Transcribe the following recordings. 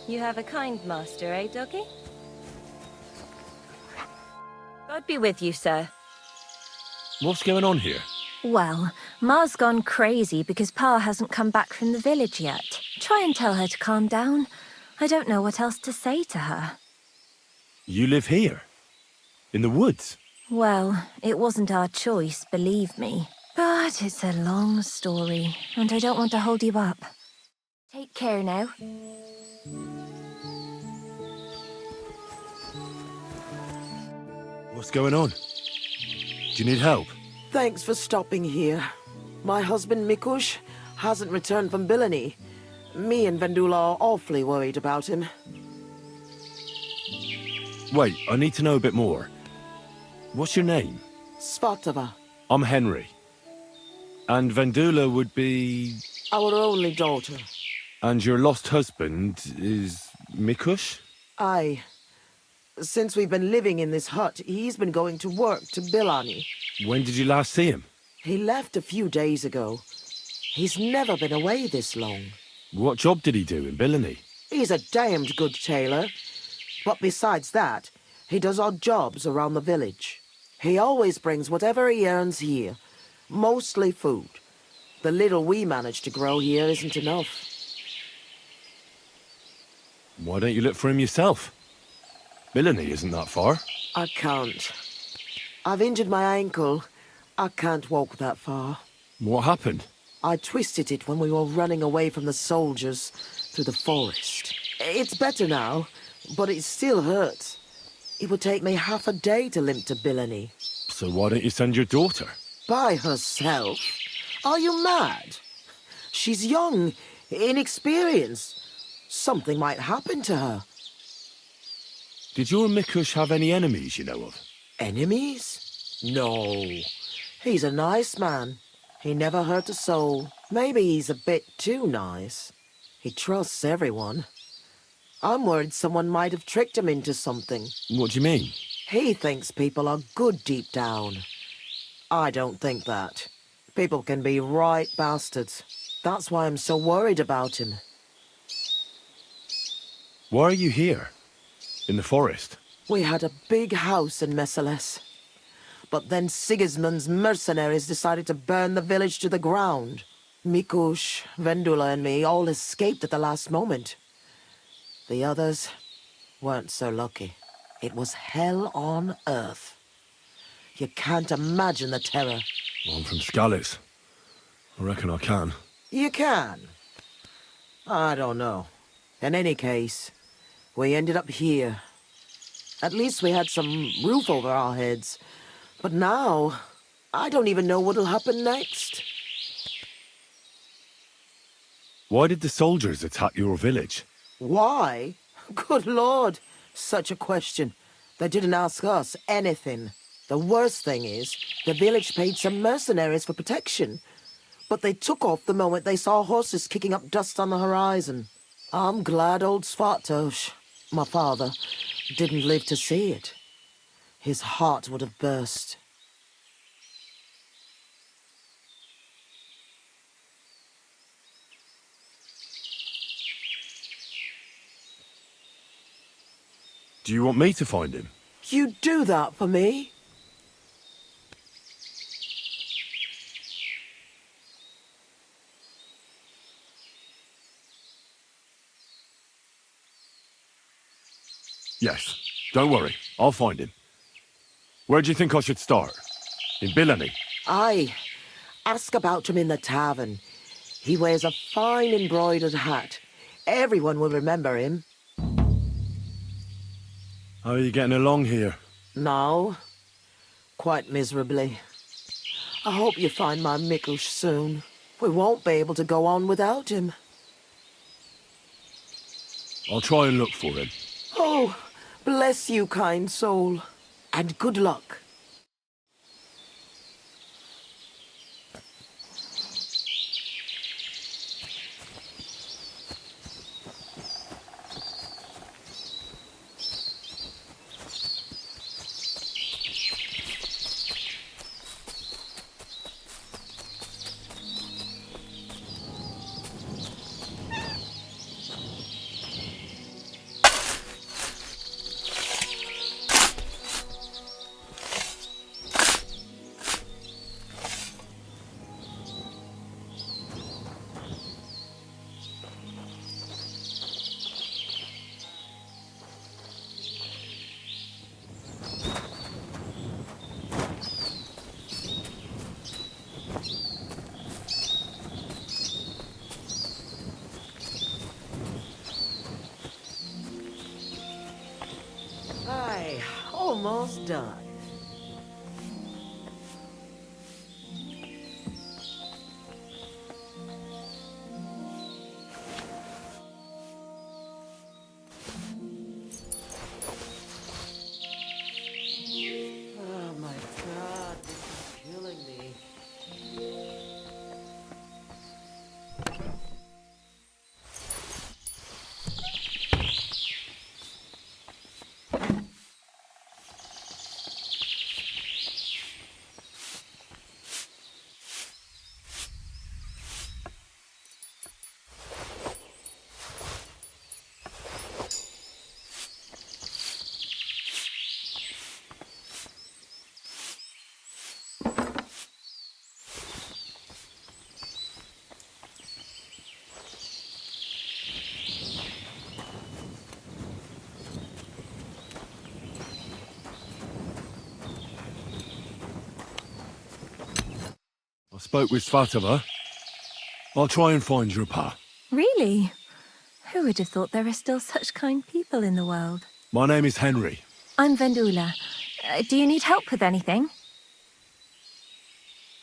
You have a kind master, eh, doggy? God be with you, sir. What's going on here? Well, Ma's gone crazy because Pa hasn't come back from the village yet. Try and tell her to calm down. I don't know what else to say to her. You live here? In the woods? Well, it wasn't our choice, believe me. But it's a long story, and I don't want to hold you up. Take care now. What's going on? Do you need help? Thanks for stopping here. My husband Mikush hasn't returned from Bilani. Me and Vendula are awfully worried about him. Wait, I need to know a bit more. What's your name? Svatava, I'm Henry. And Vendula would be... our only daughter. And your lost husband is... Mikush? Aye. Since we've been living in this hut, he's been going to work to Bilani. When did you last see him? He left a few days ago. He's never been away this long. What job did he do in Bilani? He's a damned good tailor. But besides that, he does odd jobs around the village. He always brings whatever he earns here. Mostly food. The little we manage to grow here isn't enough. Why don't you look for him yourself? Bilani isn't that far. I can't. I've injured my ankle. I can't walk that far. What happened? I twisted it when we were running away from the soldiers through the forest. It's better now, but it still hurts. It would take me half a day to limp to Bilani. So why don't you send your daughter? By herself? Are you mad? She's young, inexperienced. Something might happen to her. Did your Mikush have any enemies you know of? Enemies? No. He's a nice man. He never hurt a soul. Maybe he's a bit too nice. He trusts everyone. I'm worried someone might have tricked him into something. What do you mean? He thinks people are good deep down. I don't think that. People can be right bastards. That's why I'm so worried about him. Why are you here? In the forest? We had a big house in Messales. But then Sigismund's mercenaries decided to burn the village to the ground. Mikush, Vendula and me all escaped at the last moment. The others weren't so lucky. It was hell on earth. You can't imagine the terror. I'm from Skalitz. I reckon I can. You can. I don't know. In any case, we ended up here. At least we had some roof over our heads. But now, I don't even know what'll happen next. Why did the soldiers attack your village? Why? Good Lord, such a question. They didn't ask us anything. The worst thing is, the village paid some mercenaries for protection. But they took off the moment they saw horses kicking up dust on the horizon. I'm glad old Svartosh, my father, didn't live to see it. His heart would have burst. Do you want me to find him? You'd do that for me? Yes. Don't worry. I'll find him. Where do you think I should start? In Bilani? Aye. Ask about him in the tavern. He wears a fine embroidered hat. Everyone will remember him. How are you getting along here? Now, quite miserably. I hope you find my Mikush soon. We won't be able to go on without him. I'll try and look for him. Oh, bless you, kind soul. And good luck. almost done. Oh my god, this is killing me. I spoke with Svatova. I'll try and find your pa. Really? Who would have thought there are still such kind people in the world? My name is Henry. I'm Vendula. Do you need help with anything?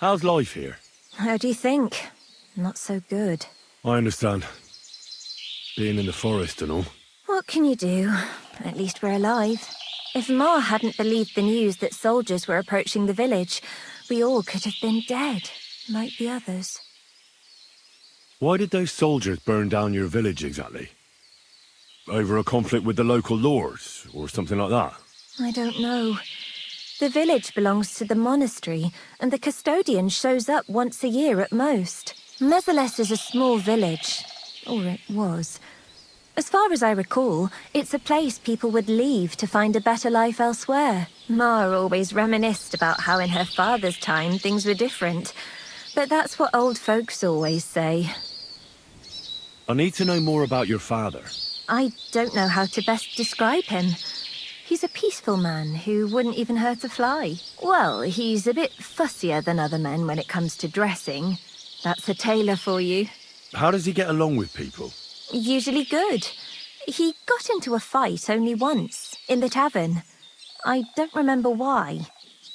How's life here? How do you think? Not so good. I understand. Being in the forest and all. What can you do? At least we're alive. If Ma hadn't believed the news that soldiers were approaching the village, we all could have been dead, like the others. Why did those soldiers burn down your village exactly? Over a conflict with the local lords, or something like that? I don't know. The village belongs to the monastery, and the custodian shows up once a year at most. Mezeles is a small village. Or it was. As far as I recall, it's a place people would leave to find a better life elsewhere. Ma always reminisced about how in her father's time things were different. But that's what old folks always say. I need to know more about your father. I don't know how to best describe him. He's a peaceful man who wouldn't even hurt a fly. Well, he's a bit fussier than other men when it comes to dressing. That's a tailor for you. How does he get along with people? Usually good. He got into a fight only once, in the tavern. I don't remember why.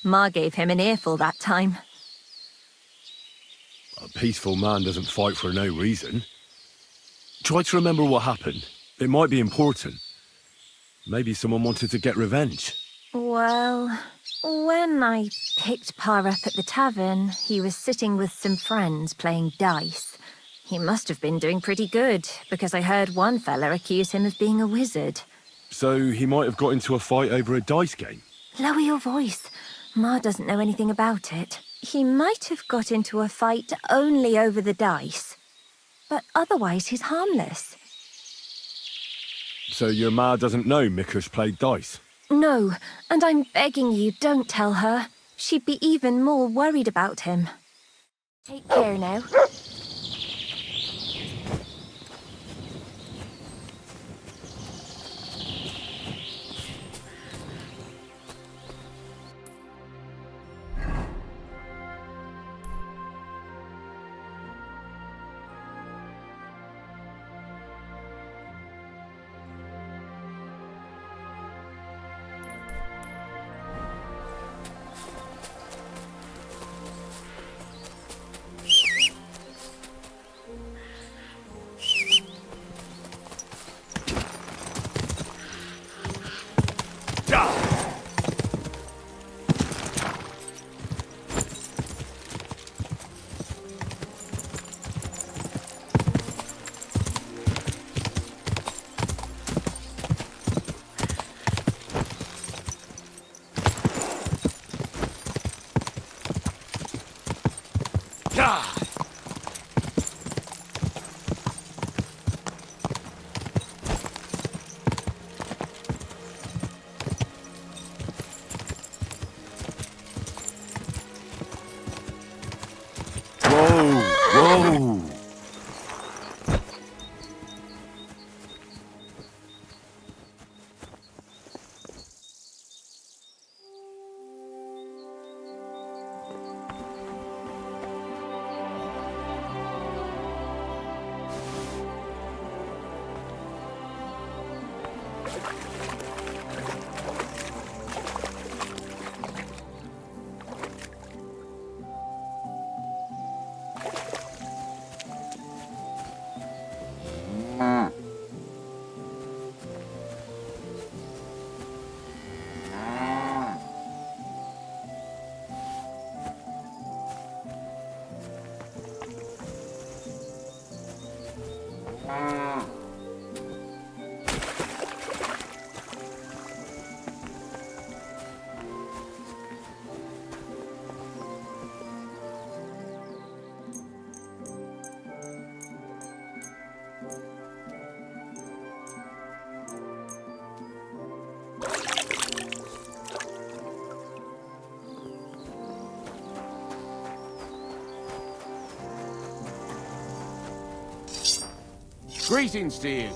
Ma gave him an earful that time. A peaceful man doesn't fight for no reason. Try to remember what happened. It might be important. Maybe someone wanted to get revenge. Well, when I picked Pa up at the tavern, he was sitting with some friends playing dice. He must have been doing pretty good, because I heard one fella accuse him of being a wizard. So he might have got into a fight over a dice game. Lower your voice. Ma doesn't know anything about it. He might have got into a fight only over the dice. But otherwise he's harmless. So your ma doesn't know Mikush played dice? No, and I'm begging you, don't tell her. She'd be even more worried about him. Take care now. Whoa! Greetings to you.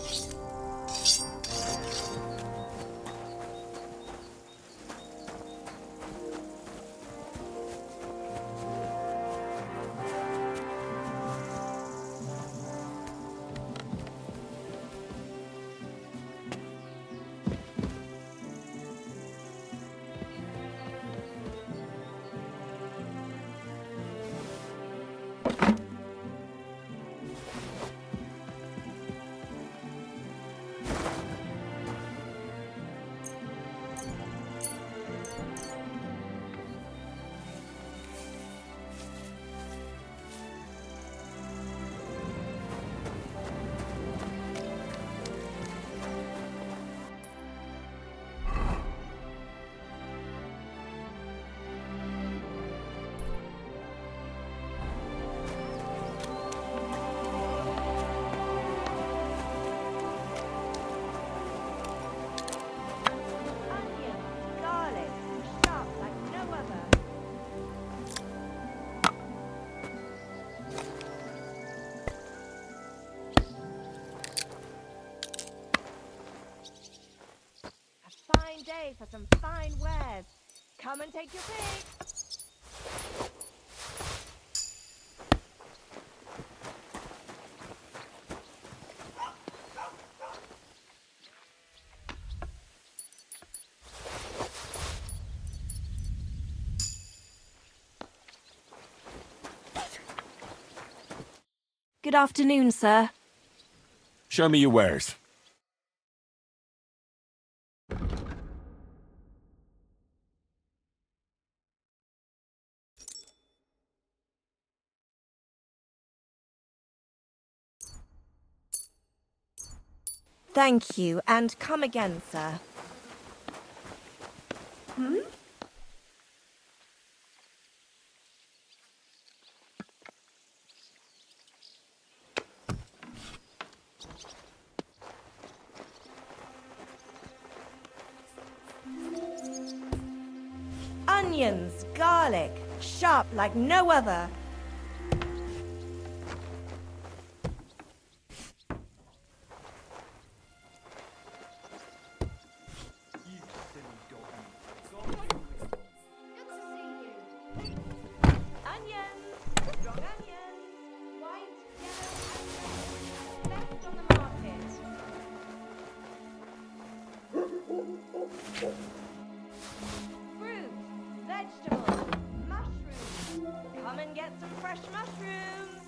Fine day for some fine wares. Come and take your pick. Good afternoon, sir. Show me your wares. Thank you, and come again, sir. Onions, garlic, sharp like no other. Fruit, vegetables, mushrooms. Come and get some fresh mushrooms.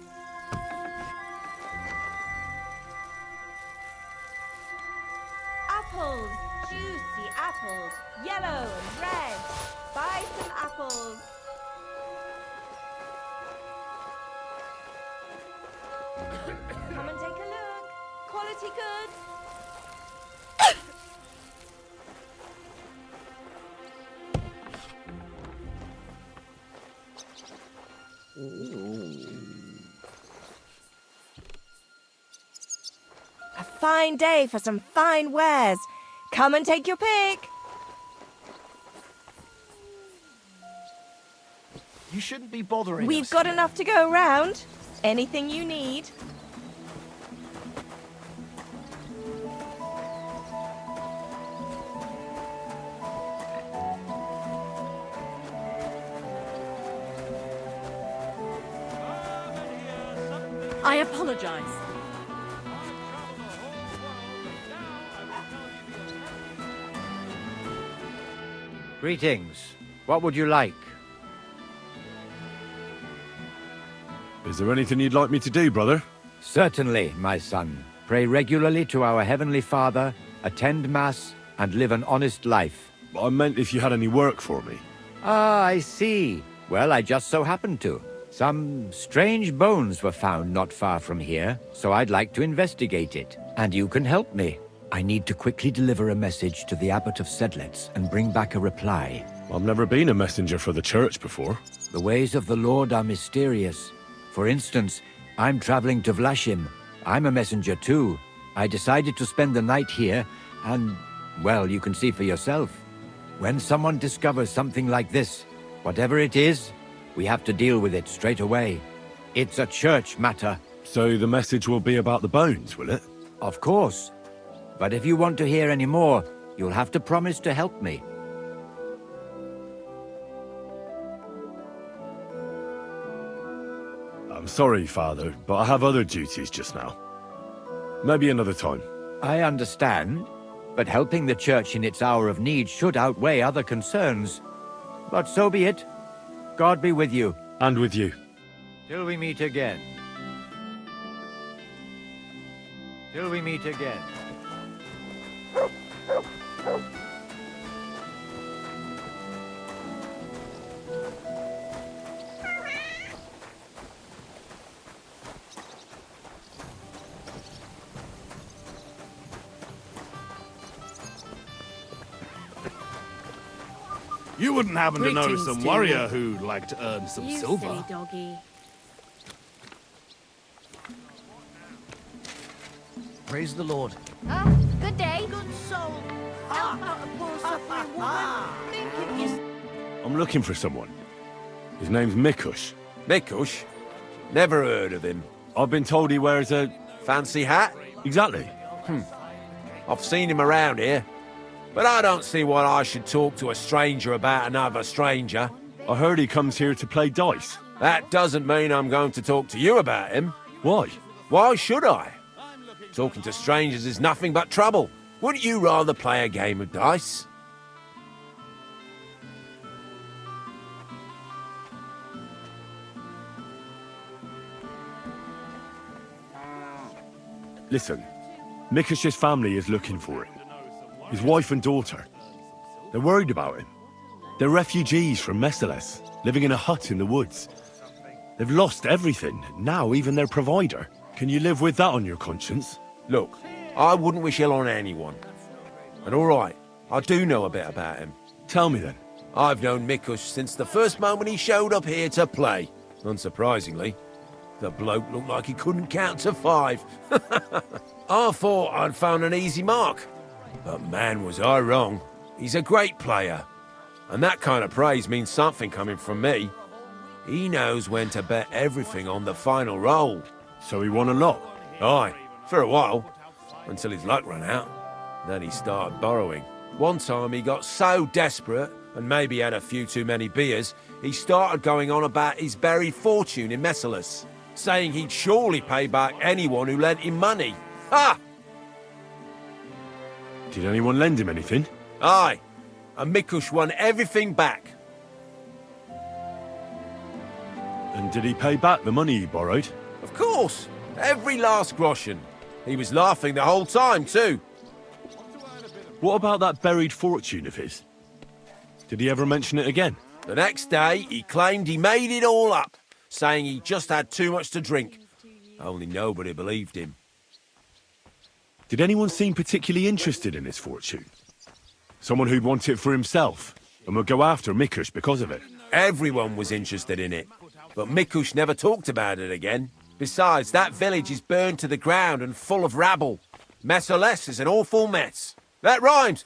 Apples, juicy apples, yellow and red. Buy some apples. Come and take a look. Quality goods. A fine day for some fine wares. Come and take your pick. You shouldn't be bothering We've us. got enough to go around. Anything you need. I apologize. Greetings. What would you like? Is there anything you'd like me to do, brother? Certainly, my son. Pray regularly to our Heavenly Father, attend Mass, and live an honest life. I meant if you had any work for me. Ah, I see. Well, I just so happen to. Some strange bones were found not far from here, so I'd like to investigate it. And you can help me. I need to quickly deliver a message to the Abbot of Sedlitz and bring back a reply. I've never been a messenger for the church before. The ways of the Lord are mysterious. For instance, I'm traveling to Vlashim. I'm a messenger too. I decided to spend the night here, and, well, you can see for yourself. When someone discovers something like this, whatever it is, we have to deal with it straight away. It's a church matter. So the message will be about the bones, will it? Of course. But if you want to hear any more, you'll have to promise to help me. I'm sorry, Father, but I have other duties just now. Maybe another time. I understand, but helping the church in its hour of need should outweigh other concerns. But so be it. God be with you. And with you. Till we meet again. Till we meet again. You wouldn't happen to know Greetings, some dear. warrior who'd like to earn some You silver? silly doggy. Praise the Lord. Ah, good day. Good soul. Help out a poor suffering woman. Think it is. I'm looking for someone. His name's Mikush. Mikush? Never heard of him. I've been told he wears a... Fancy hat? Exactly. I've seen him around here. But I don't see why I should talk to a stranger about another stranger. I heard he comes here to play dice. That doesn't mean I'm going to talk to you about him. Why? Why should I? Talking to strangers is nothing but trouble. Wouldn't you rather play a game of dice? Listen, Mikush's family is looking for him. His wife and daughter. They're worried about him. They're refugees from Messales, living in a hut in the woods. They've lost everything, now even their provider. Can you live with that on your conscience? Look, I wouldn't wish ill on anyone. And all right, I do know a bit about him. Tell me then. I've known Mikush since the first moment he showed up here to play. Unsurprisingly, the bloke looked like he couldn't count to 5. I thought I'd found an easy mark. But man, was I wrong. He's a great player. And that kind of praise means something coming from me. He knows when to bet everything on the final roll. So he won a lot? Aye, for a while. Until his luck ran out. Then he started borrowing. One time he got so desperate, and maybe had a few too many beers, he started going on about his buried fortune in Messales, saying he'd surely pay back anyone who lent him money. Ha! Did anyone lend him anything? Aye, and Mikush won everything back. And did he pay back the money he borrowed? Of course, every last groschen. He was laughing the whole time too. What about that buried fortune of his? Did he ever mention it again? The next day, he claimed he made it all up, saying he just had too much to drink. Only nobody believed him. Did anyone seem particularly interested in his fortune? Someone who'd want it for himself and would go after Mikush because of it? Everyone was interested in it, but Mikush never talked about it again. Besides, that village is burned to the ground and full of rabble. Messales is an awful mess. That rhymes!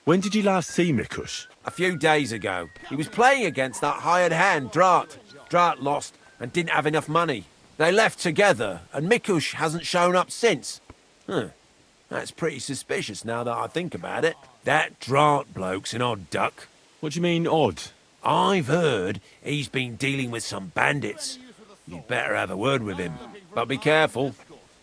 When did you last see Mikush? A few days ago. He was playing against that hired hand, Drat. Drat lost and didn't have enough money. They left together, and Mikush hasn't shown up since. That's pretty suspicious now that I think about it. That Drat bloke's an odd duck. What do you mean, odd? I've heard he's been dealing with some bandits. You'd better have a word with him. But be careful.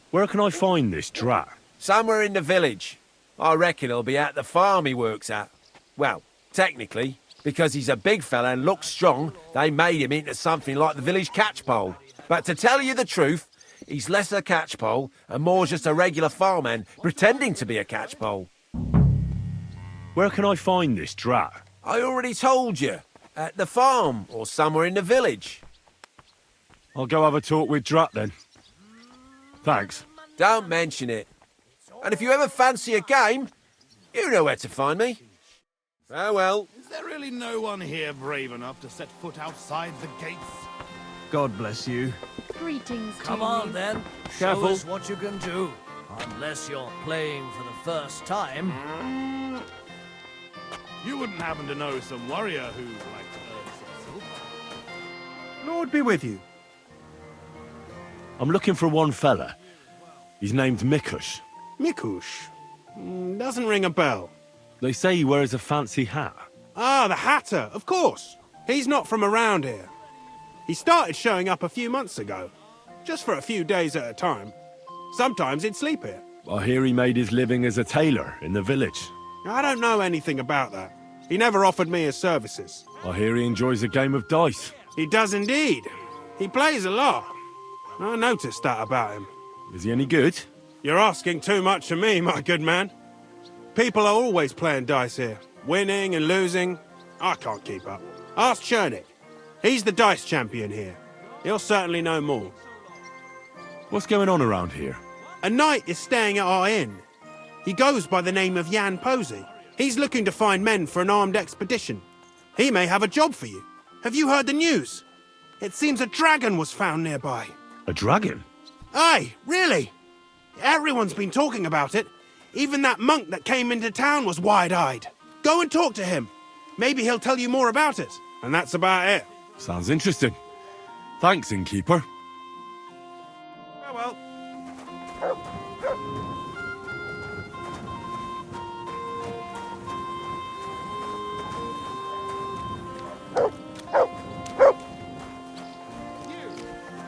Where can I find this Drat? Somewhere in the village. I reckon he'll be at the farm he works at. Well, technically, because he's a big fella and looks strong, they made him into something like the village catchpole. But to tell you the truth, he's less a catchpole and more just a regular farmhand pretending to be a catchpole. Where can I find this Drat? I already told you. At the farm or somewhere in the village. I'll go have a talk with Drat then. Thanks. Don't mention it. And if you ever fancy a game, you know where to find me. Farewell. Is there really no one here brave enough to set foot outside the gates? God bless you. Greetings to Come you. on, then. Careful. Show us what you can do. Unless you're playing for the first time. You wouldn't happen to know some warrior who'd like to earn some silver? Lord be with you. I'm looking for one fella. He's named Mikush. Mikush. Doesn't ring a bell. They say he wears a fancy hat. Ah, the Hatter, of course. He's not from around here. He started showing up a few months ago. Just for a few days at a time. Sometimes he'd sleep here. I hear he made his living as a tailor in the village. I don't know anything about that. He never offered me his services. I hear he enjoys a game of dice. He does indeed. He plays a lot. I noticed that about him. Is he any good? You're asking too much of me, my good man. People are always playing dice here. Winning and losing. I can't keep up. Ask Chernik. He's the dice champion here. He'll certainly know more. What's going on around here? A knight is staying at our inn. He goes by the name of Jan Posey. He's looking to find men for an armed expedition. He may have a job for you. Have you heard the news? It seems a dragon was found nearby. A dragon? Aye, really? Everyone's been talking about it. Even that monk that came into town was wide-eyed. Go and talk to him. Maybe he'll tell you more about it. And that's about it. Sounds interesting. Thanks, innkeeper. Farewell.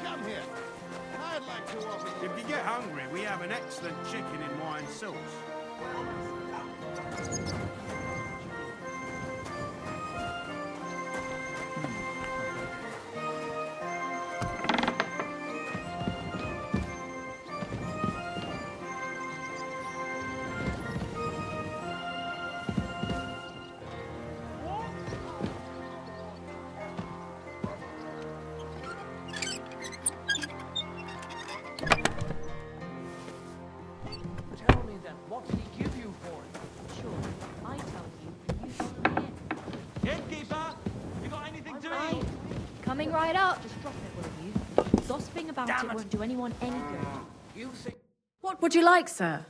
Come here. I'd like to offer you... If you get hungry, we have an excellent chicken in wine sauce. Tell me then, what did he give you for it? Sure, I tell you, you follow me in. Innkeeper, you got anything to Aye. eat? Coming right up. Just drop it, will you? Gossiping about it won't do anyone any good. You think... What would you like, sir?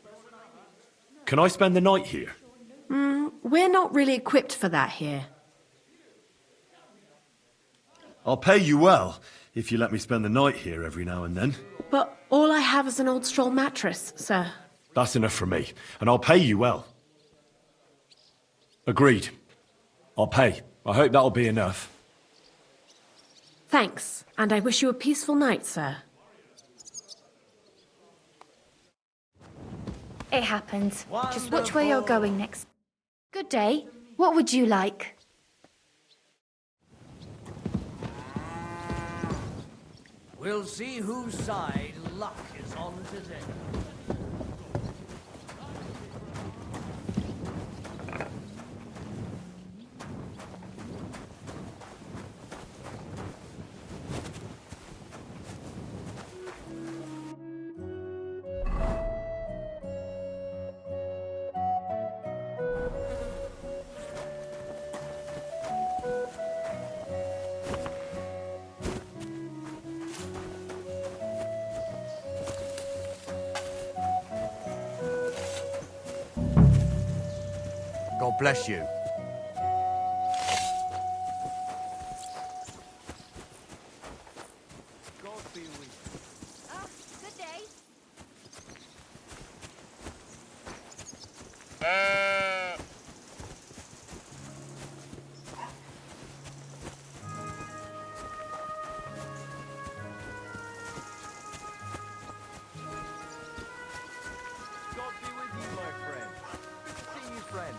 Can I spend the night here? We're not really equipped for that here. I'll pay you well if you let me spend the night here every now and then. But all I have is an old straw mattress, sir. That's enough for me, and I'll pay you well. Agreed. I'll pay. I hope that'll be enough. Thanks, and I wish you a peaceful night, sir. It happens. Just watch where you're going next. Good day. What would you like? We'll see whose side luck is on today. God bless you. Good day. God be with you, my friend. Good to see you, friend.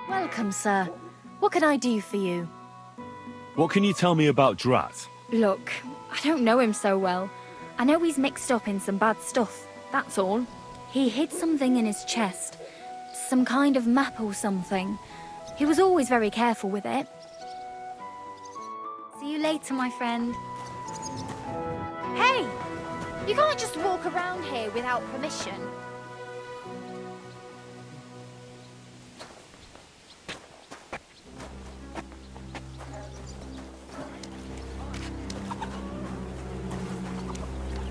Welcome, sir. What can I do for you? What can you tell me about Drat? Look, I don't know him so well. I know he's mixed up in some bad stuff, that's all. He hid something in his chest. Some kind of map or something. He was always very careful with it. See you later, my friend. Hey! You can't just walk around here without permission.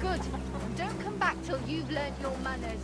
Good. Don't come back till you've learnt your manners.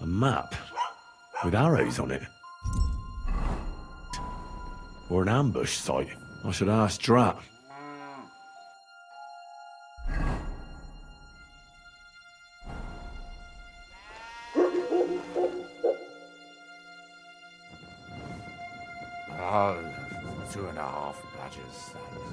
A map with arrows on it. Or an ambush site. I should ask Drat. Oh, 2.5 badges, thanks.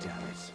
Damn it.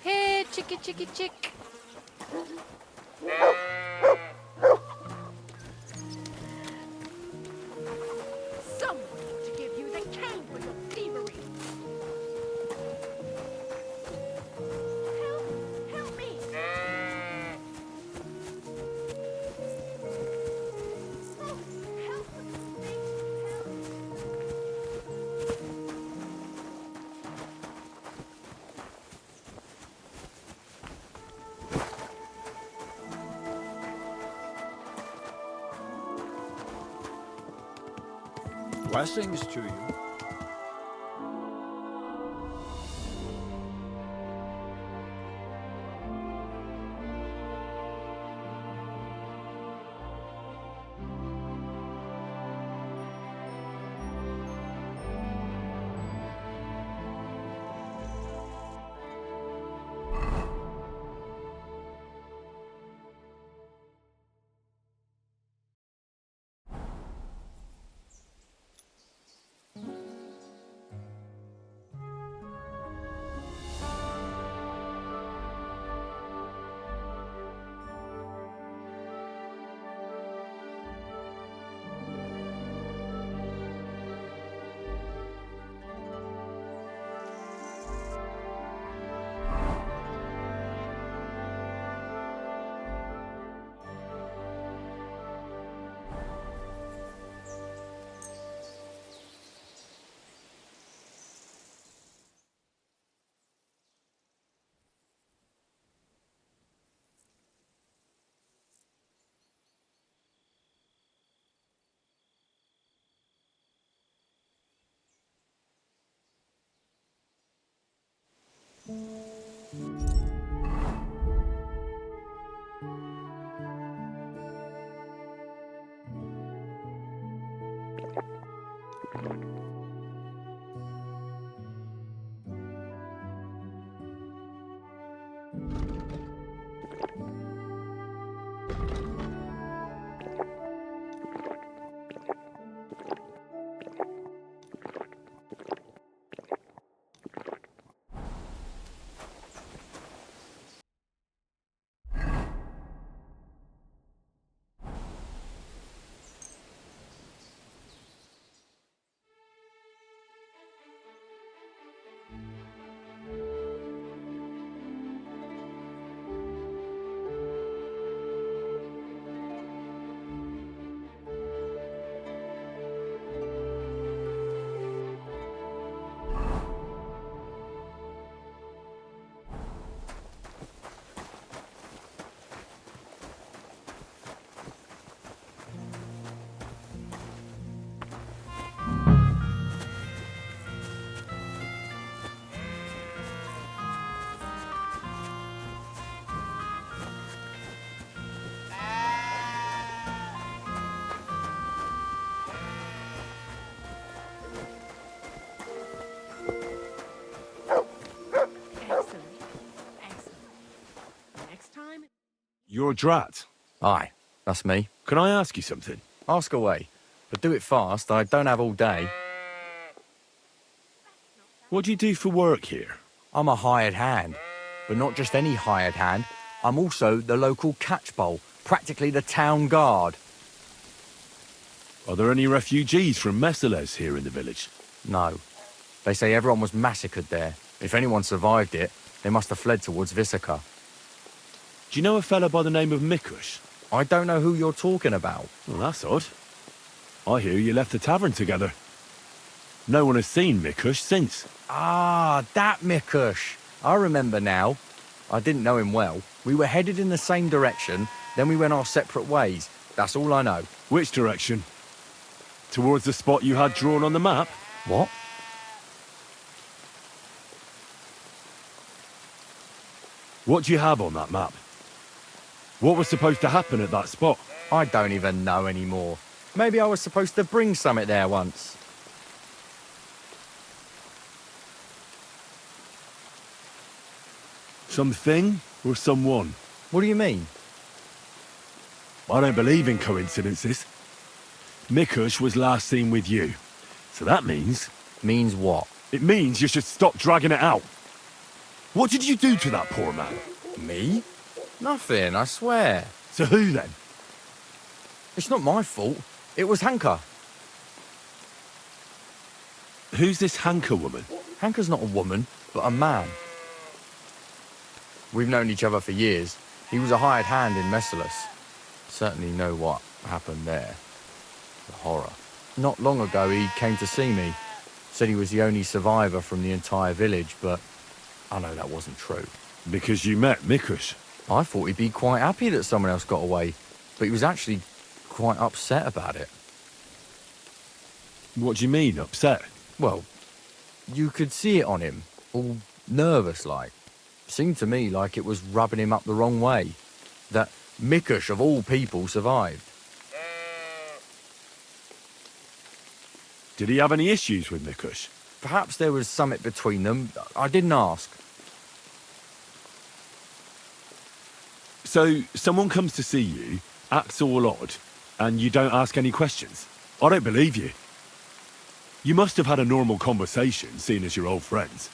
Here, chicky, chicky, chick. Blessings to you. You're a drat. Aye, that's me. Can I ask you something? Ask away. But do it fast, I don't have all day. What do you do for work here? I'm a hired hand. But not just any hired hand. I'm also the local catch bowl, practically the town guard. Are there any refugees from Messales here in the village? No. They say everyone was massacred there. If anyone survived it, they must have fled towards Visaka. Do you know a fella by the name of Mikush? I don't know who you're talking about. Well, that's odd. I hear you left the tavern together. No one has seen Mikush since. Ah, that Mikush. I remember now. I didn't know him well. We were headed in the same direction, then we went our separate ways. That's all I know. Which direction? Towards the spot you had drawn on the map? What? What do you have on that map? What was supposed to happen at that spot? I don't even know anymore. Maybe I was supposed to bring something there once. Something or someone? What do you mean? I don't believe in coincidences. Mikush was last seen with you. So that means... Means what? It means you should stop dragging it out. What did you do to that poor man? Me? Nothing, I swear. So who then? It's not my fault. It was Hanka. Who's this Hanka woman? Hanka's not a woman, but a man. We've known each other for years. He was a hired hand in Messales. Certainly know what happened there. The horror. Not long ago, he came to see me. Said he was the only survivor from the entire village, but I know that wasn't true. Because you met Mikush? I thought he'd be quite happy that someone else got away, but he was actually quite upset about it. What do you mean, upset? Well, you could see it on him, all nervous like. Seemed to me like it was rubbing him up the wrong way. That Mikush, of all people, survived. Did he have any issues with Mikush? Perhaps there was something between them. I didn't ask. So, someone comes to see you, acts all odd, and you don't ask any questions? I don't believe you. You must have had a normal conversation, seeing as you're old friends.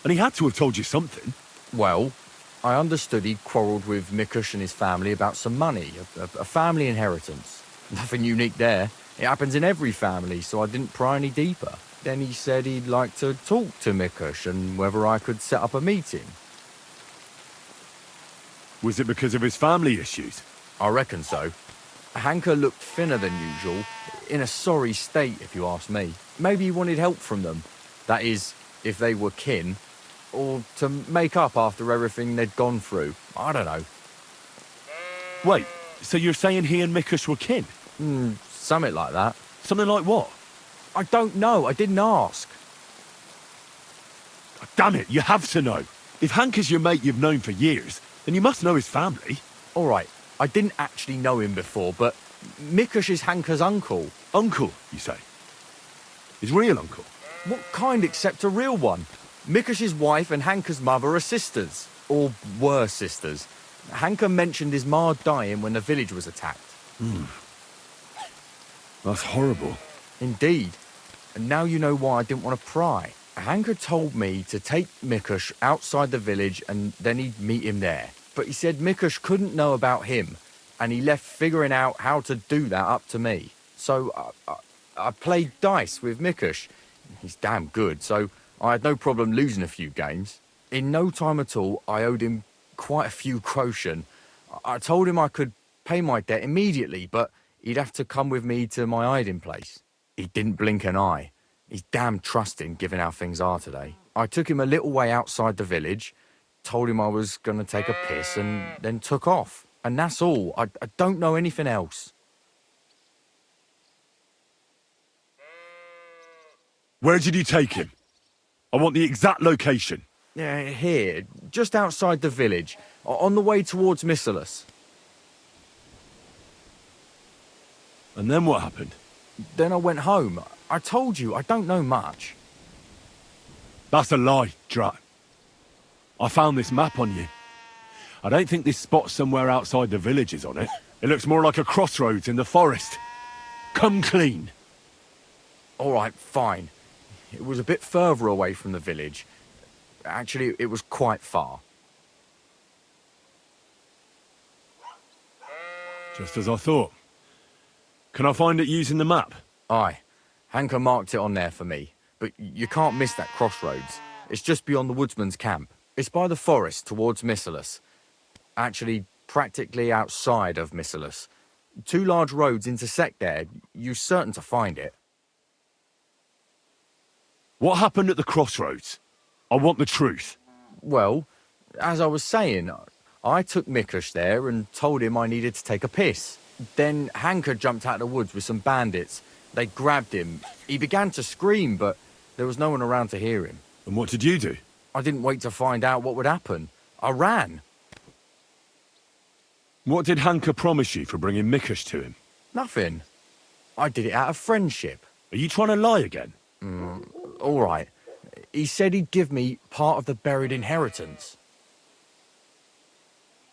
And he had to have told you something. Well, I understood he'd quarrelled with Mikush and his family about some money, a family inheritance. Nothing unique there. It happens in every family, so I didn't pry any deeper. Then he said he'd like to talk to Mikush and whether I could set up a meeting. Was it because of his family issues? I reckon so. Hanka looked thinner than usual, in a sorry state if you ask me. Maybe he wanted help from them. That is, if they were kin. Or to make up after everything they'd gone through. I don't know. Wait, so you're saying he and Mikush were kin? Something like that. Something like what? I don't know, I didn't ask. Damn it, you have to know. If Hank is your mate you've known for years, then you must know his family. All right, I didn't actually know him before, but Mikush is Hanka's uncle. Uncle, you say? His real uncle? What kind except a real one? Mikush's wife and Hanka's mother are sisters. Or were sisters. Hanka mentioned his ma dying when the village was attacked. That's horrible. Indeed. And now you know why I didn't want to pry. Hanka told me to take Mikush outside the village and then he'd meet him there. But he said Mikush couldn't know about him, and he left figuring out how to do that up to me. So I played dice with Mikush. He's damn good, so I had no problem losing a few games. In no time at all, I owed him quite a few groschen. I told him I could pay my debt immediately, but he'd have to come with me to my hiding place. He didn't blink an eye. He's damn trusting, given how things are today. I took him a little way outside the village, told him I was going to take a piss, and then took off. And that's all. I don't know anything else. Where did you take him? I want the exact location. Here, just outside the village, on the way towards Missalus. And then what happened? Then I went home. I told you, I don't know much. That's a lie, Drat. I found this map on you. I don't think this spot somewhere outside the village is on it. It looks more like a crossroads in the forest. Come clean. All right, fine. It was a bit further away from the village. Actually, it was quite far. Just as I thought. Can I find it using the map? Aye. Hanka marked it on there for me. But you can't miss that crossroads. It's just beyond the woodsman's camp. It's by the forest towards Missalus. Actually, practically outside of Missalus. 2 large roads intersect there. You're certain to find it. What happened at the crossroads? I want the truth. Well, as I was saying, I took Mikush there and told him I needed to take a piss. Then Hanka jumped out of the woods with some bandits. They grabbed him. He began to scream, but there was no one around to hear him. And what did you do? I didn't wait to find out what would happen. I ran. What did Hanka promise you for bringing Mikush to him? Nothing. I did it out of friendship. Are you trying to lie again? All right. He said he'd give me part of the buried inheritance.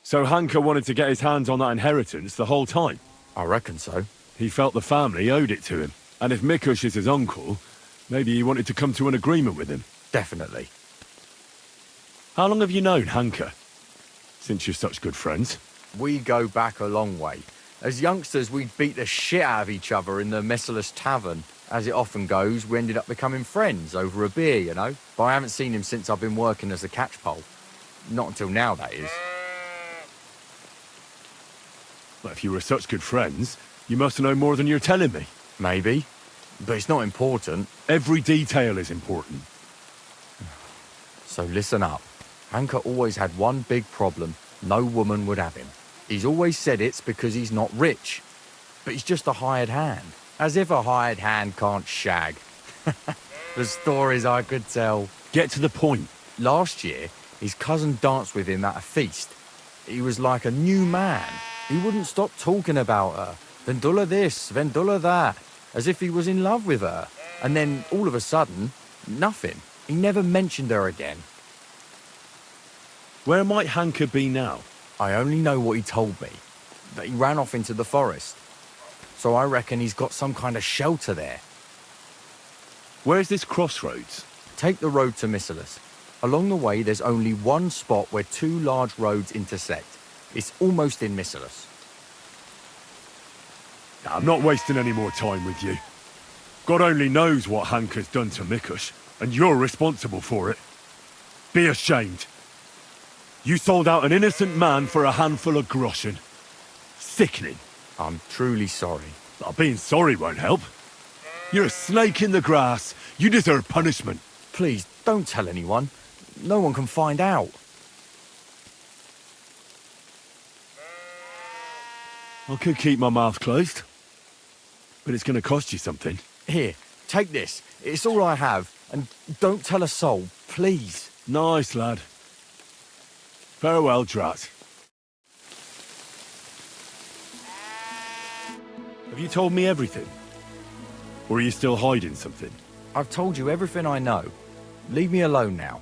So Hanka wanted to get his hands on that inheritance the whole time? I reckon so. He felt the family owed it to him. And if Mikush is his uncle, maybe he wanted to come to an agreement with him. Definitely. How long have you known Hanka? Since you're such good friends? We go back a long way. As youngsters, we'd beat the shit out of each other in the Messalus Tavern. As it often goes, we ended up becoming friends over a beer, you know? But I haven't seen him since I've been working as a catchpole. Not until now, that is. Well, if you were such good friends, you must know more than you're telling me. Maybe. But it's not important. Every detail is important. So listen up. Hanka always had one big problem. No woman would have him. He's always said it's because he's not rich. But he's just a hired hand. As if a hired hand can't shag. The stories I could tell. Get to the point. Last year, his cousin danced with him at a feast. He was like a new man. He wouldn't stop talking about her. Vendula this, Vendula that. As if he was in love with her. And then, all of a sudden, nothing. He never mentioned her again. Where might Hanker be now? I only know what he told me. That he ran off into the forest. So I reckon he's got some kind of shelter there. Where's this crossroads? Take the road to Missalus. Along the way, there's only one spot where two large roads intersect. It's almost in Missalus. I'm not wasting any more time with you. God only knows what Hanker's done to Mikush, and you're responsible for it. Be ashamed. You sold out an innocent man for a handful of groschen. Sickening. I'm truly sorry. But being sorry won't help. You're a snake in the grass. You deserve punishment. Please, don't tell anyone. No one can find out. I could keep my mouth closed. But it's going to cost you something. Here, take this. It's all I have. And don't tell a soul, please. Nice, lad. Farewell, Drat. Have you told me everything? Or are you still hiding something? I've told you everything I know. Leave me alone now.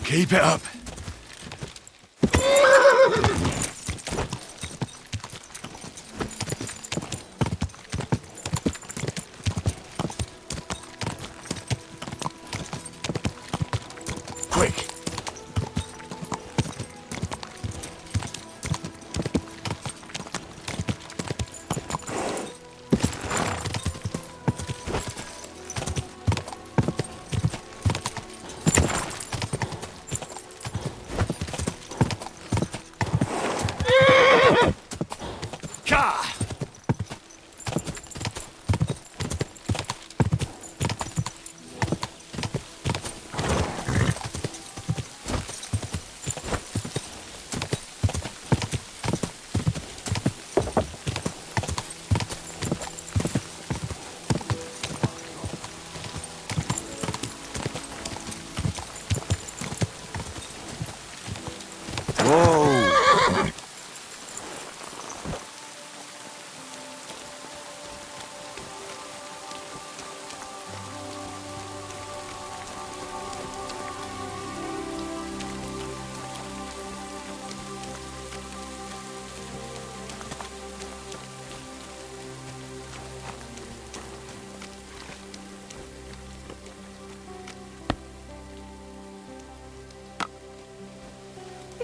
Keep it up. Quick.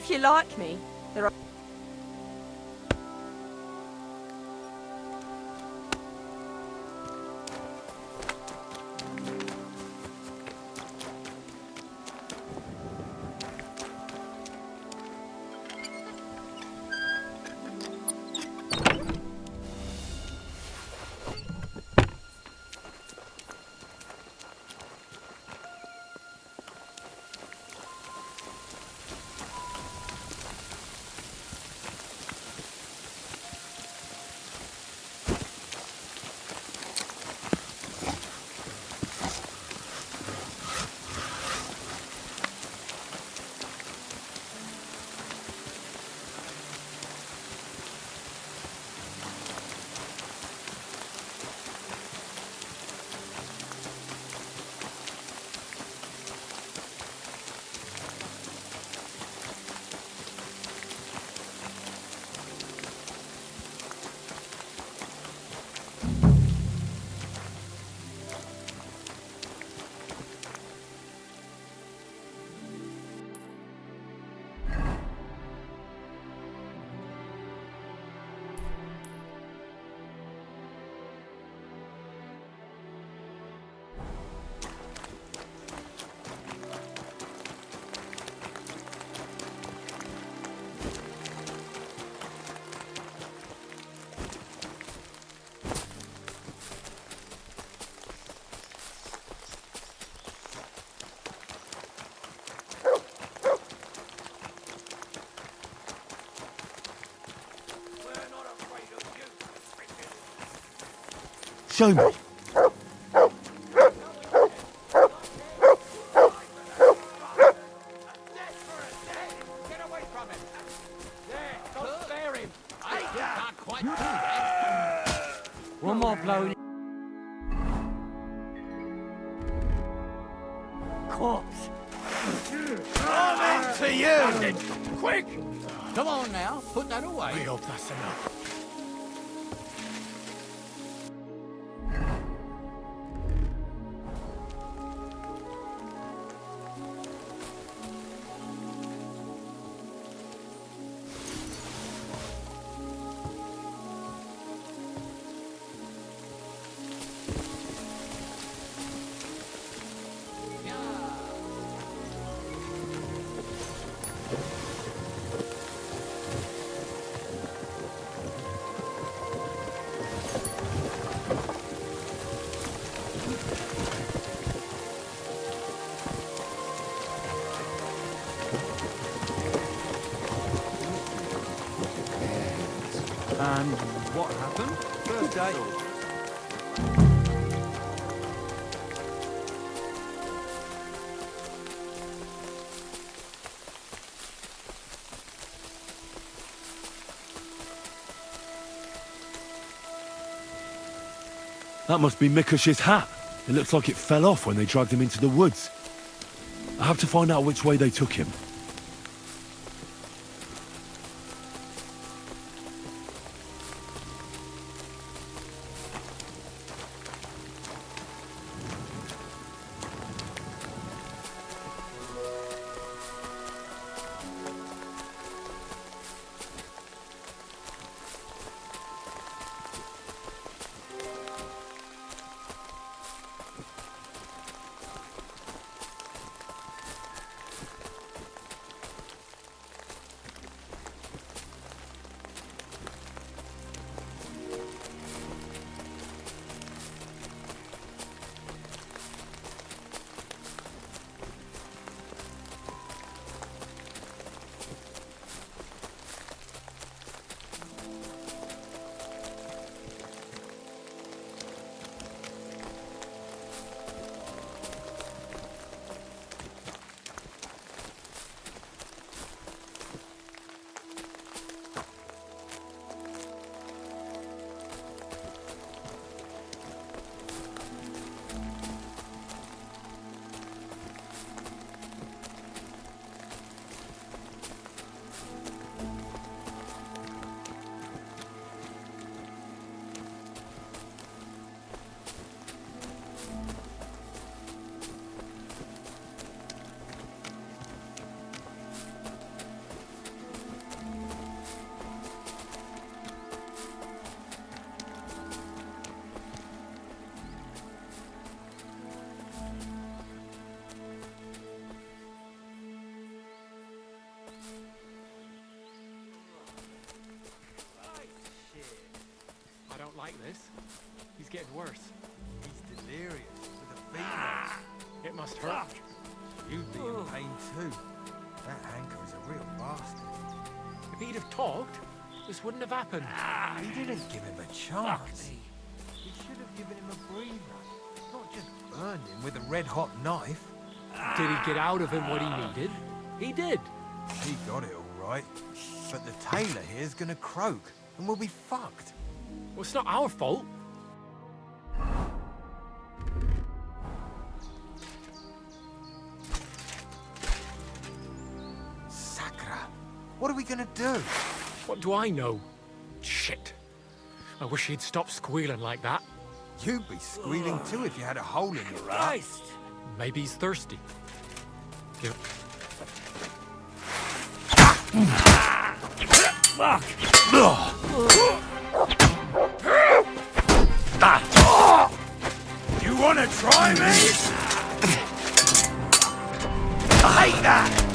think you like me? There are... Show me. One more blow. Corpse. I'm into you! Quick! Come on now, put that away. I hope that's enough. And what happened? First day. That must be Mikush's hat. It looks like it fell off when they dragged him into the woods. I have to find out which way they took him. like this. He's getting worse. He's delirious with a fever. It must hurt. You'd be in pain too. That Hanker is a real bastard. If he'd have talked, this wouldn't have happened. He didn't give him a chance. He should have given him a breather, not just burned him with a red-hot knife. Did he get out of him what he needed? He did. He got it all right. But the tailor here's gonna croak, and we'll be fucked. Well, it's not our fault. Sakra! What are we gonna do? What do I know? Shit. I wish he'd stop squealing like that. You'd be squealing too if you had a hole in your Christ! Maybe he's thirsty. Give... Fuck! You wanna try me? I hate that!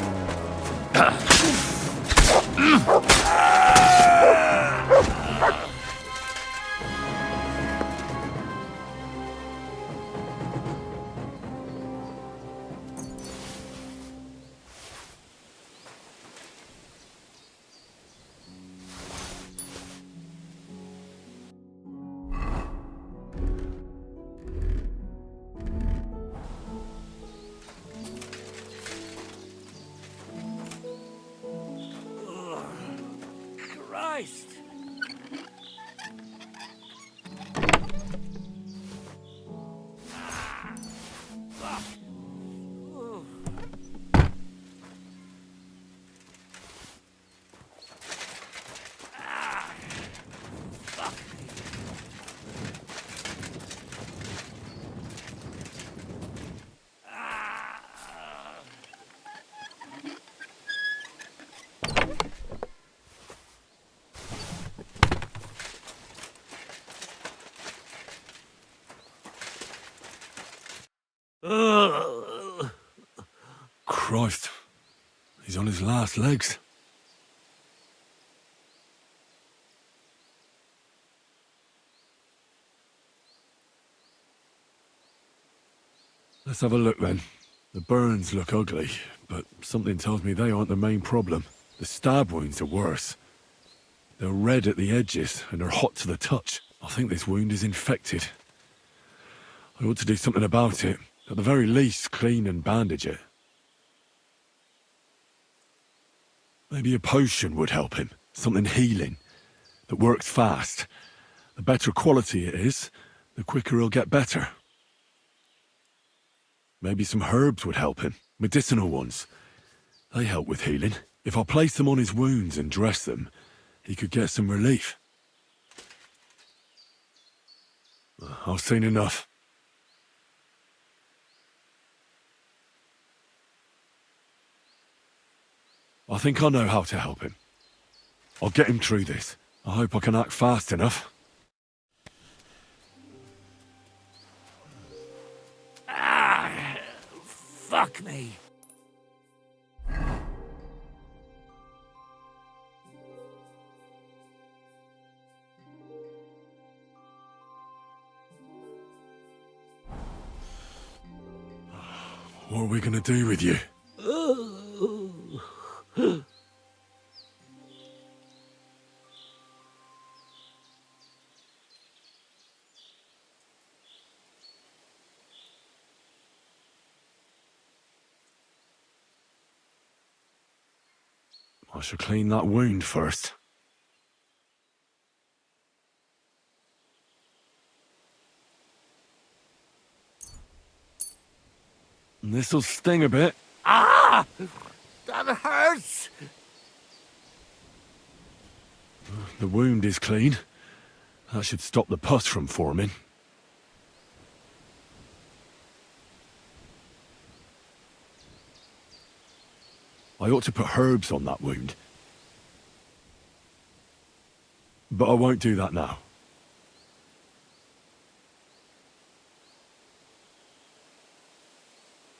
Christ! Christ, he's on his last legs. Let's have a look then. The burns look ugly, but something tells me they aren't the main problem. The stab wounds are worse. They're red at the edges and are hot to the touch. I think this wound is infected. I ought to do something about it. At the very least, clean and bandage it. Maybe a potion would help him. Something healing, that works fast. The better quality it is, the quicker he'll get better. Maybe some herbs would help him. Medicinal ones. They help with healing. If I place them on his wounds and dress them, he could get some relief. I've seen enough. I think I know how to help him. I'll get him through this. I hope I can act fast enough. Fuck me. What are we gonna do with you? I shall clean that wound first. This'll sting a bit. Ah! That hurts! The wound is clean. That should stop the pus from forming. I ought to put herbs on that wound. But I won't do that now.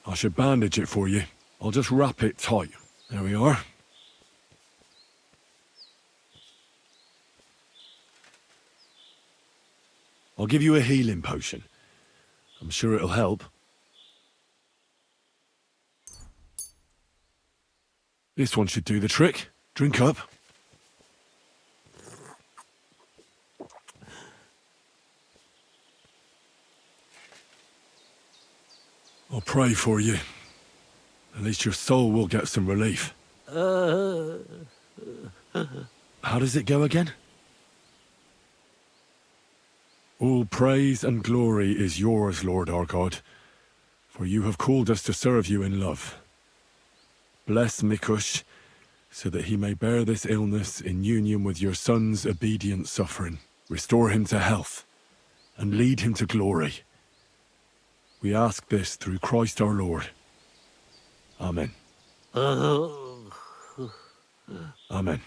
I should bandage it for you. I'll just wrap it tight. There we are. I'll give you a healing potion. I'm sure it'll help. This one should do the trick. Drink up. I'll pray for you. At least your soul will get some relief. How does it go again? All praise and glory is yours, Lord our God, for you have called us to serve you in love. Bless Mikush, so that he may bear this illness in union with your son's obedient suffering. Restore him to health, and lead him to glory. We ask this through Christ our Lord. Amen. Amen.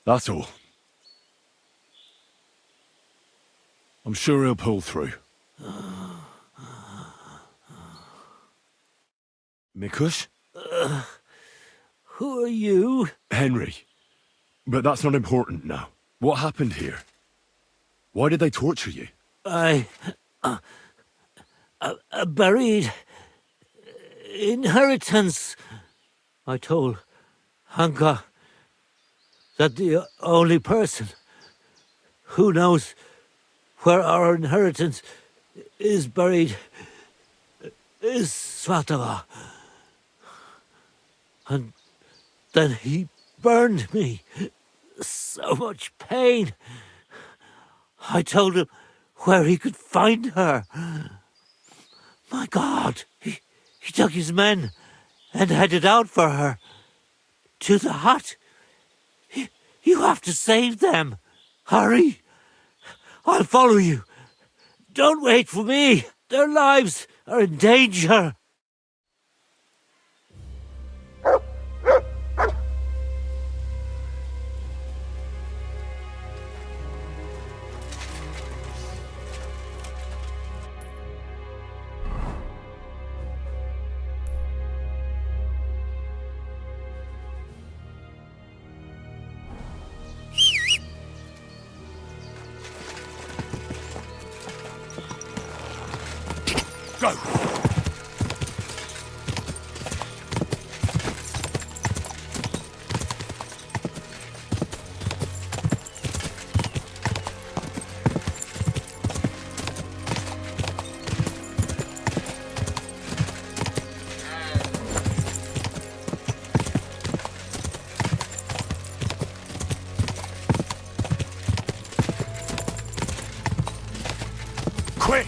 That's all. I'm sure he'll pull through. Mikush? Who are you? Henry. But that's not important now. What happened here? Why did they torture you? I buried inheritance. I told Hanka that the only person who knows where our inheritance is buried is Svatava. And then he burned me. So much pain. I told him where he could find her. My God, he took his men and headed out for her. To the hut. You have to save them. Hurry. I'll follow you. Don't wait for me. Their lives are in danger. Go! Quick!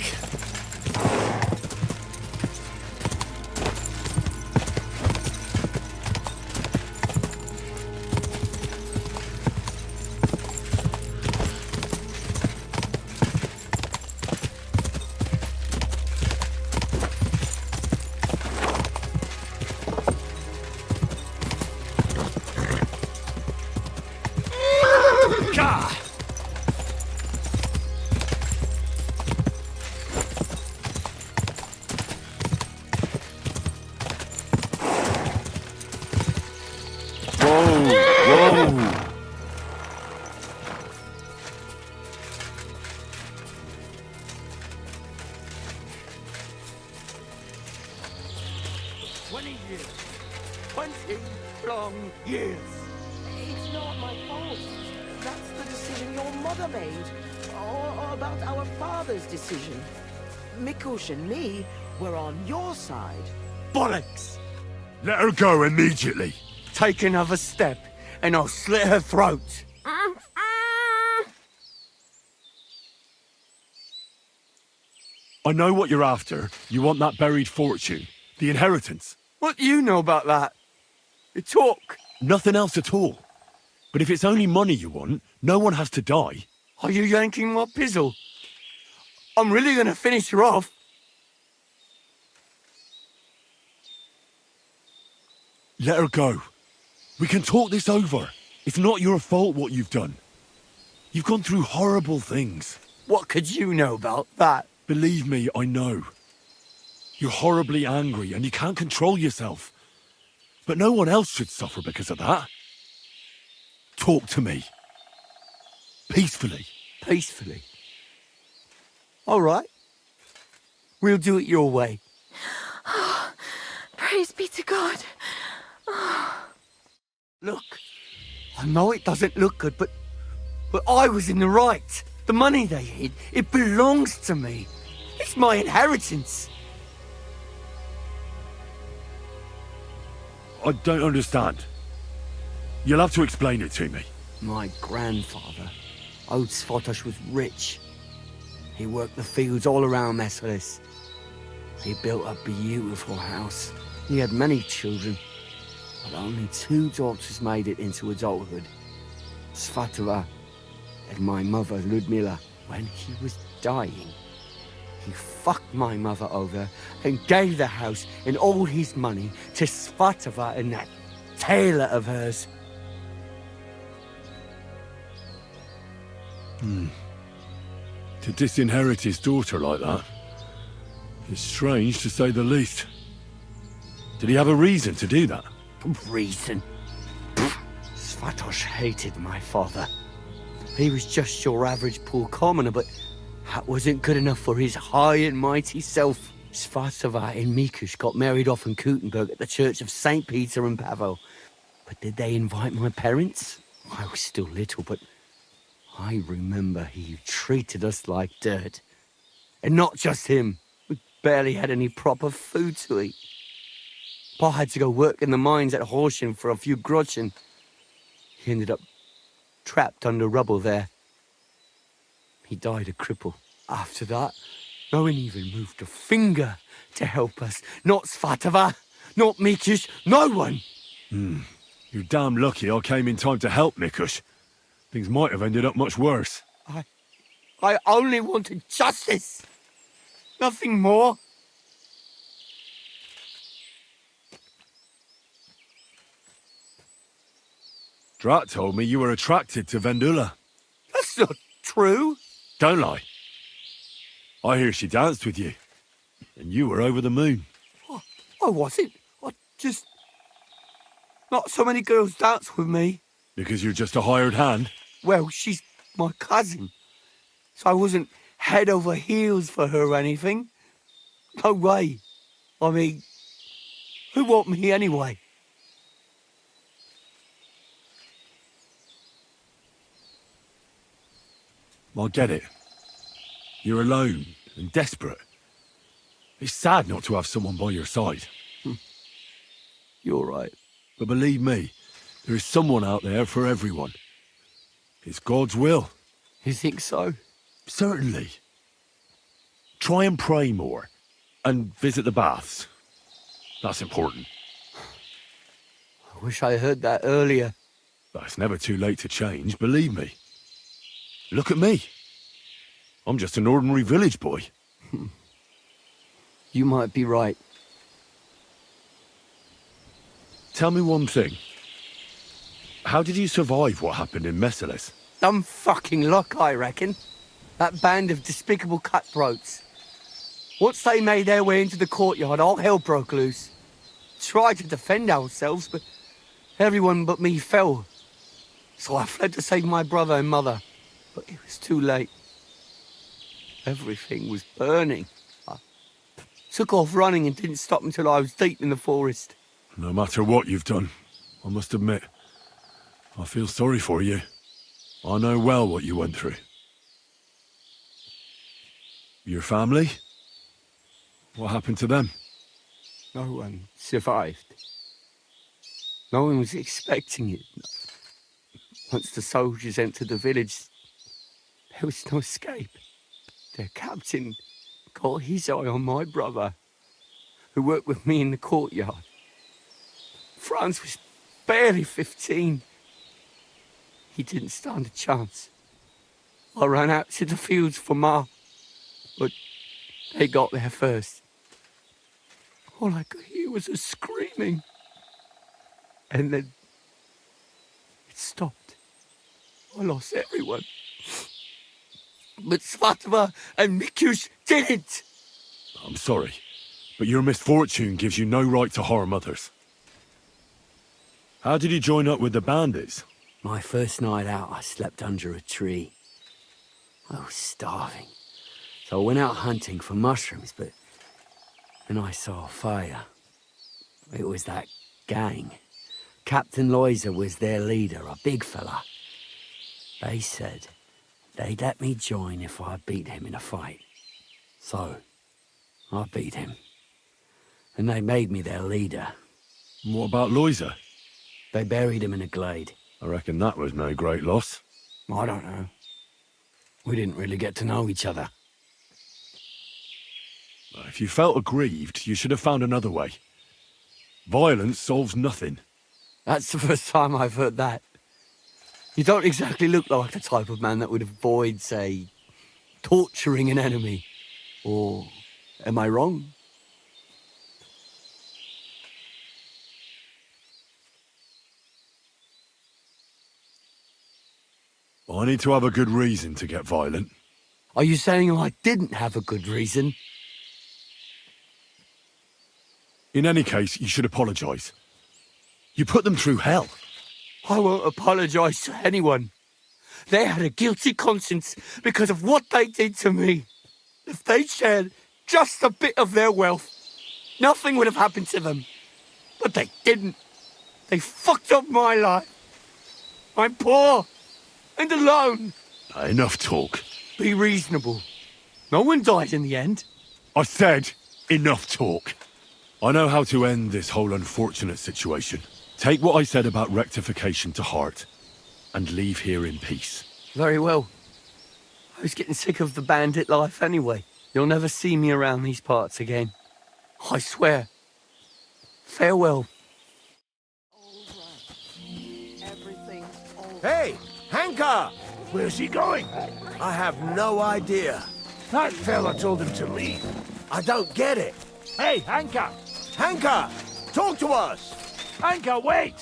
God! Whoa! 20 years. 20 long years. It's not my fault. That's the decision your mother made. Or about our father's decision. Mikush and me were on your side. Bollocks! Let her go immediately. Take another step, and I'll slit her throat. I know what you're after. You want that buried fortune. The inheritance. What do you know about that? You talk. Nothing else at all. But if it's only money you want, no one has to die. Are you yanking my pizzle? I'm really gonna finish her off. Let her go. We can talk this over. It's not your fault what you've done. You've gone through horrible things. What could you know about that? Believe me, I know. You're horribly angry and you can't control yourself. But no one else should suffer because of that. Talk to me. Peacefully. Peacefully. All right. We'll do it your way. Praise be to God. Look, I know it doesn't look good, but I was in the right. The money they hid, it belongs to me. It's my inheritance. I don't understand. You'll have to explain it to me. My grandfather, old Svotosh, was rich. He worked the fields all around Messelis. He built a beautiful house. He had many children, but only 2 daughters made it into adulthood. Svatova and my mother, Ludmila. When he was dying, he fucked my mother over and gave the house and all his money to Svatova and that tailor of hers. To disinherit his daughter like that is strange, to say the least. Did he have a reason to do that? Reason? Svatosh hated my father. He was just your average poor commoner, but that wasn't good enough for his high and mighty self. Svatova and Mikush got married off in Kutenberg at the Church of St. Peter and Pavel. But did they invite my parents? I was still little, but I remember he treated us like dirt. And not just him. We barely had any proper food to eat. Pa had to go work in the mines at Horsham for a few groschen. He ended up trapped under rubble there. He died a cripple. After that, no one even moved a finger to help us. Not Svatova, not Mikush, no one. You're damn lucky I came in time to help, Mikush. Things might have ended up much worse. I only wanted justice. Nothing more. Drat told me you were attracted to Vendula. That's not true. Don't lie. I hear she danced with you. And you were over the moon. I wasn't. I just... Not so many girls dance with me. Because you're just a hired hand? Well, she's my cousin. So I wasn't head over heels for her or anything. No way. I mean, who want me anyway? I get it. You're alone and desperate. It's sad not to have someone by your side. You're right. But believe me, there is someone out there for everyone. It's God's will. You think so? Certainly. Try and pray more. And visit the baths. That's important. I wish I heard that earlier. But it's never too late to change, believe me. Look at me. I'm just an ordinary village boy. You might be right. Tell me one thing. How did you survive what happened in Messeles? Dumb fucking luck, I reckon. That band of despicable cutthroats. Once they made their way into the courtyard, all hell broke loose. Tried to defend ourselves, but everyone but me fell. So I fled to save my brother and mother. But it was too late. Everything was burning. I took off running and didn't stop until I was deep in the forest. No matter what you've done, I must admit, I feel sorry for you. I know well what you went through. Your family? What happened to them? No one survived. No one was expecting it. Once the soldiers entered the village, there was no escape. Their captain got his eye on my brother, who worked with me in the courtyard. Franz was barely 15. He didn't stand a chance. I ran out to the fields for Ma, but they got there first. All I could hear was a screaming. And then it stopped. I lost everyone. But Svatova and Mikush didn't. I'm sorry, but your misfortune gives you no right to harm others. How did you join up with the bandits? My first night out, I slept under a tree. I was starving, so I went out hunting for mushrooms, but then I saw a fire. It was that gang. Captain Loiser was their leader, a big fella. They said they'd let me join if I beat him in a fight. So, I beat him. And they made me their leader. What about Loiser? They buried him in a glade. I reckon that was no great loss. I don't know. We didn't really get to know each other. If you felt aggrieved, you should have found another way. Violence solves nothing. That's the first time I've heard that. You don't exactly look like the type of man that would avoid, say, torturing an enemy. Or am I wrong? I need to have a good reason to get violent. Are you saying I didn't have a good reason? In any case, you should apologise. You put them through hell. I won't apologise to anyone. They had a guilty conscience because of what they did to me. If they shared just a bit of their wealth, nothing would have happened to them. But they didn't. They fucked up my life. I'm poor and alone. Enough talk. Be reasonable. No one died in the end. I said, enough talk. I know how to end this whole unfortunate situation. Take what I said about rectification to heart, and leave here in peace. Very well. I was getting sick of the bandit life anyway. You'll never see me around these parts again. I swear. Farewell. Hey, Hanka! Where's he going? I have no idea. That fella told him to leave. I don't get it. Hey, Hanka! Hanka! Talk to us! Hanka, wait!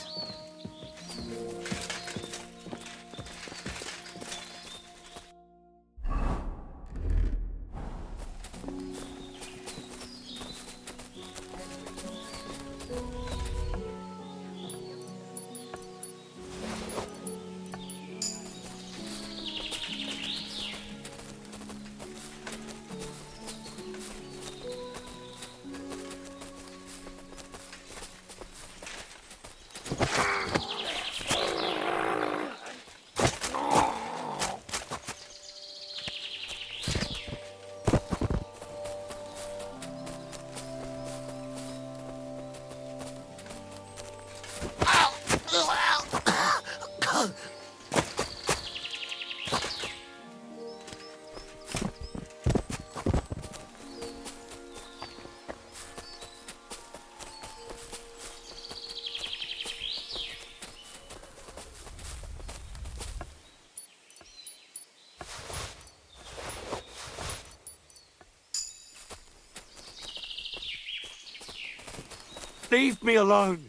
Leave me alone.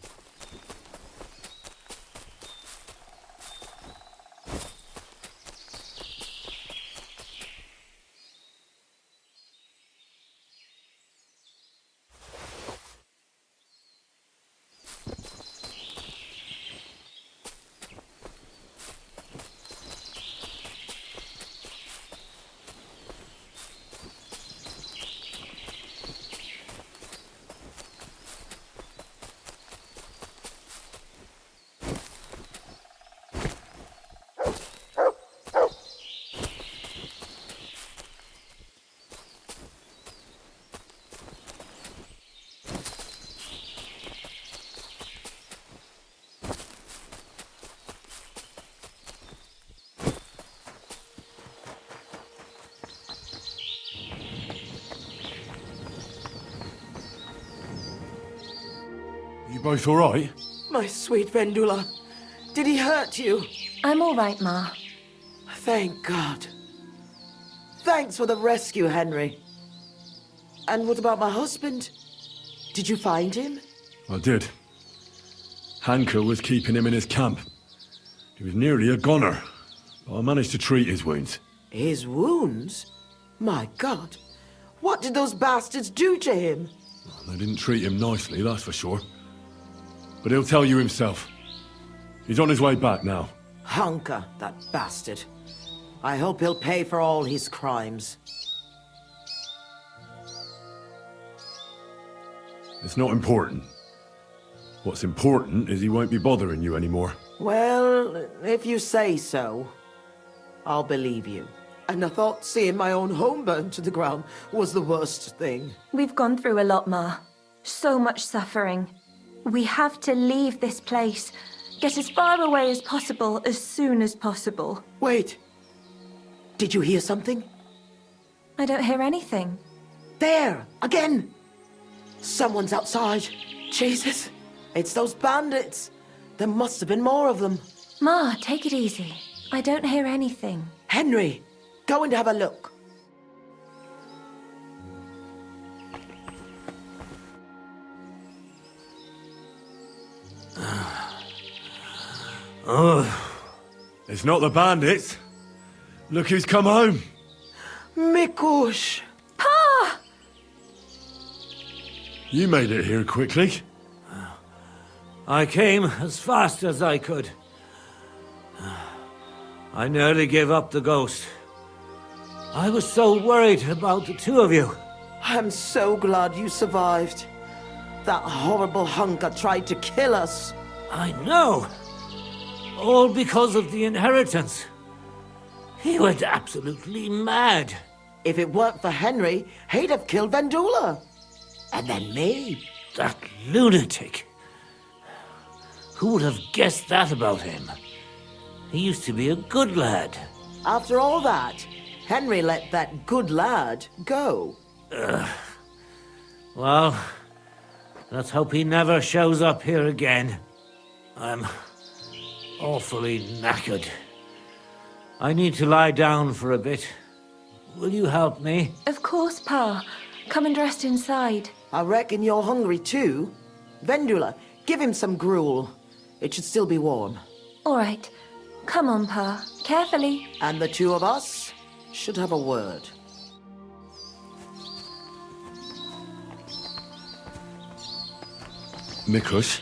You both all right? My sweet Vendula, did he hurt you? I'm all right, Ma. Thank God. Thanks for the rescue, Henry. And what about my husband? Did you find him? I did. Hanka was keeping him in his camp. He was nearly a goner, but I managed to treat his wounds. His wounds? My God. What did those bastards do to him? They didn't treat him nicely, that's for sure. But he'll tell you himself. He's on his way back now. Hunker, that bastard. I hope he'll pay for all his crimes. It's not important. What's important is he won't be bothering you anymore. Well, if you say so, I'll believe you. And I thought seeing my own home burned to the ground was the worst thing. We've gone through a lot, Ma. So much suffering. We have to leave this place. Get as far away as possible, as soon as possible. Wait. Did you hear something? I don't hear anything. There! Again! Someone's outside. Jesus! It's those bandits! There must have been more of them. Ma, take it easy. I don't hear anything. Henry! Go and have a look. It's not the bandits. Look who's come home. Mikush! Pa! You made it here quickly. I came as fast as I could. I nearly gave up the ghost. I was so worried about the two of you. I'm so glad you survived. That horrible hunker tried to kill us. I know. All because of the inheritance. He went absolutely mad. If it weren't for Henry, he'd have killed Vendula. And then me. That lunatic. Who would have guessed that about him? He used to be a good lad. After all that, Henry let that good lad go. Well, let's hope he never shows up here again. I'm awfully knackered. I need to lie down for a bit. Will you help me? Of course, Pa. Come and rest inside. I reckon you're hungry too. Vendula, give him some gruel. It should still be warm. All right. Come on, Pa. Carefully. And the two of us should have a word. Mikush,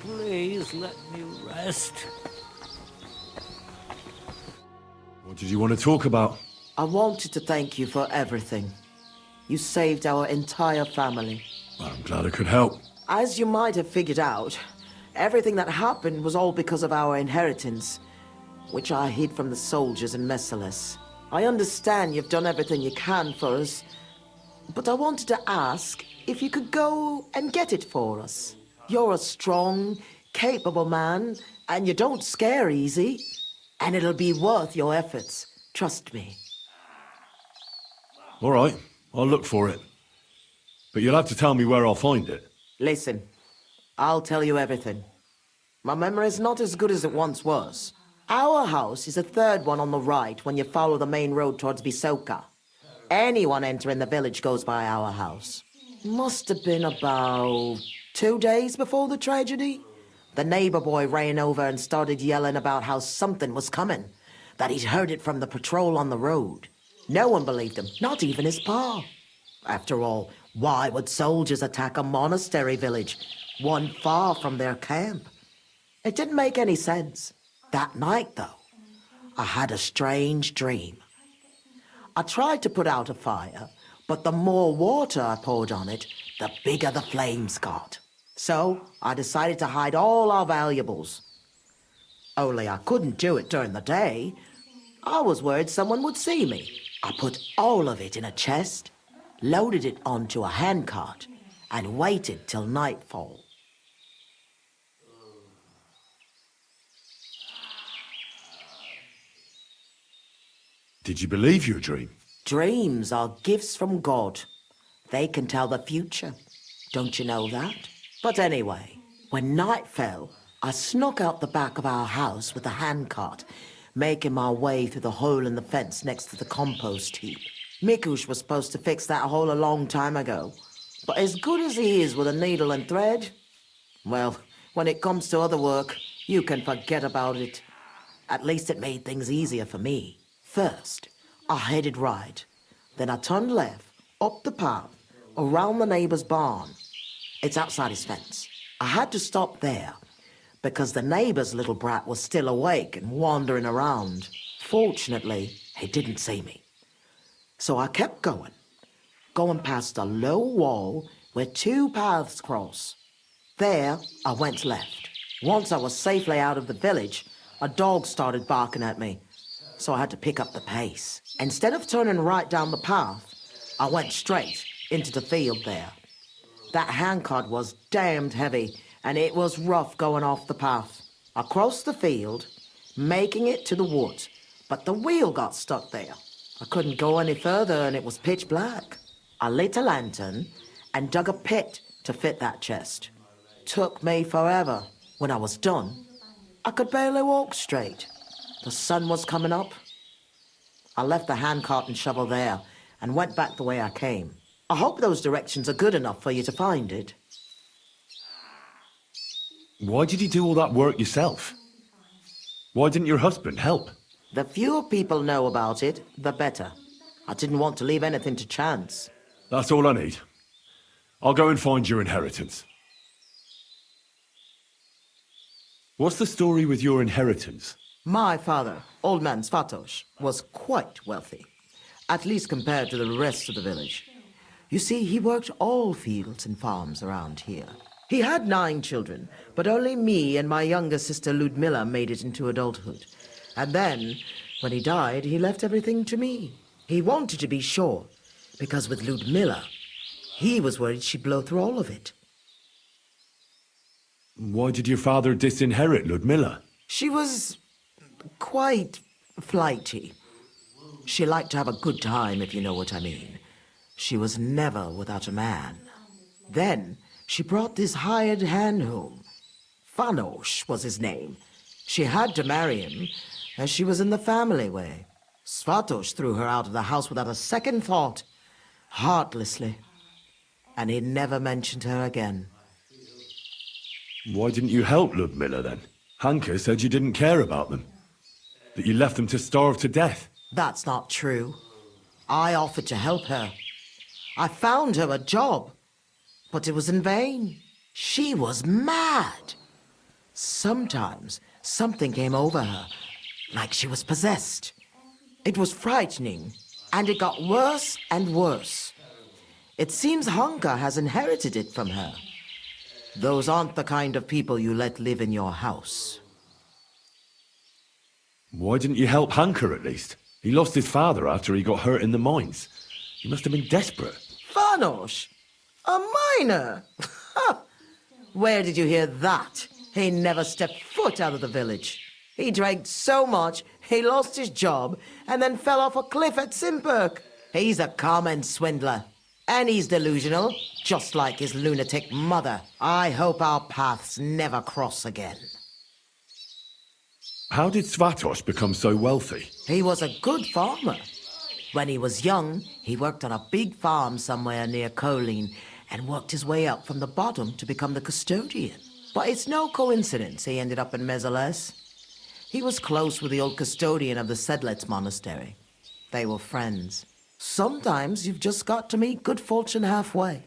Please let me rest. what did you want to talk about? I wanted to thank you for everything. You saved our entire family. I'm glad I could help. As you might have figured out, everything that happened was all because of our inheritance, which I hid from the soldiers in Messalis. I understand you've done everything you can for us, but I wanted to ask if you could go and get it for us. You're a strong, capable man, and you don't scare easy, and it'll be worth your efforts. Trust me. All right, I'll look for it. But you'll have to tell me where I'll find it. Listen, I'll tell you everything. My memory's not as good as it once was. Our house is the third one on the right when you follow the main road towards Visoka. Anyone entering the village goes by our house. Must have been about 2 days before the tragedy. The neighbor boy ran over and started yelling about how something was coming, that he'd heard it from the patrol on the road. No one believed him, not even his pa. After all, why would soldiers attack a monastery village, one far from their camp? It didn't make any sense. That night, though, I had a strange dream. I tried to put out a fire, but the more water I poured on it, the bigger the flames got. So I decided to hide all our valuables. Only I couldn't do it during the day. I was worried someone would see me. I put all of it in a chest, loaded it onto a handcart, and waited till nightfall. Did you believe your dream? Dreams are gifts from God. They can tell the future. Don't you know that? But anyway, when night fell, I snuck out the back of our house with a handcart, making my way through the hole in the fence next to the compost heap. Mikush was supposed to fix that hole a long time ago. But as good as he is with a needle and thread, well, when it comes to other work, you can forget about it. At least it made things easier for me. First, I headed right. Then I turned left, up the path, around the neighbor's barn. It's outside his fence. I had to stop there, because the neighbor's little brat was still awake and wandering around. Fortunately, he didn't see me. So I kept going past a low wall where two paths cross. There, I went left. Once I was safely out of the village, a dog started barking at me, so I had to pick up the pace. Instead of turning right down the path, I went straight into the field there. That handcart was damned heavy, and it was rough going off the path. I crossed the field, making it to the woods, but the wheel got stuck there. I couldn't go any further, and it was pitch black. I lit a lantern and dug a pit to fit that chest. Took me forever. When I was done, I could barely walk straight. The sun was coming up. I left the handcart and shovel there and went back the way I came. I hope those directions are good enough for you to find it. Why did you do all that work yourself? Why didn't your husband help? The fewer people know about it, the better. I didn't want to leave anything to chance. That's all I need. I'll go and find your inheritance. What's the story with your inheritance? My father, Old Man Svatos, was quite wealthy, at least compared to the rest of the village. You see, he worked all fields and farms around here. He had 9 children, but only me and my younger sister Ludmilla made it into adulthood. And then, when he died, he left everything to me. He wanted to be sure, because with Ludmilla, he was worried she'd blow through all of it. Why did your father disinherit Ludmilla? She was quite flighty. She liked to have a good time, if you know what I mean. She was never without a man. Then she brought this hired hand home. Fanos was his name. She had to marry him, as she was in the family way. Svatos threw her out of the house without a second thought, heartlessly. And he never mentioned her again. Why didn't you help Ludmilla then? Hanka said you didn't care about them. That you left them to starve to death. That's not true. I offered to help her. I found her a job, but it was in vain. She was mad. Sometimes something came over her, like she was possessed. It was frightening, and it got worse and worse. It seems Hanka has inherited it from her. Those aren't the kind of people you let live in your house. Why didn't you help Hanka at least? He lost his father after he got hurt in the mines. He must have been desperate. Fanos? A miner? Where did you hear that? He never stepped foot out of the village. He drank so much, he lost his job, and then fell off a cliff at Simperk. He's a common swindler. And he's delusional, just like his lunatic mother. I hope our paths never cross again. How did Svatos become so wealthy? He was a good farmer. When he was young, he worked on a big farm somewhere near Colleen and worked his way up from the bottom to become the custodian. But it's no coincidence he ended up in Meseles. He was close with the old custodian of the Sedlets monastery. They were friends. Sometimes you've just got to meet good fortune halfway.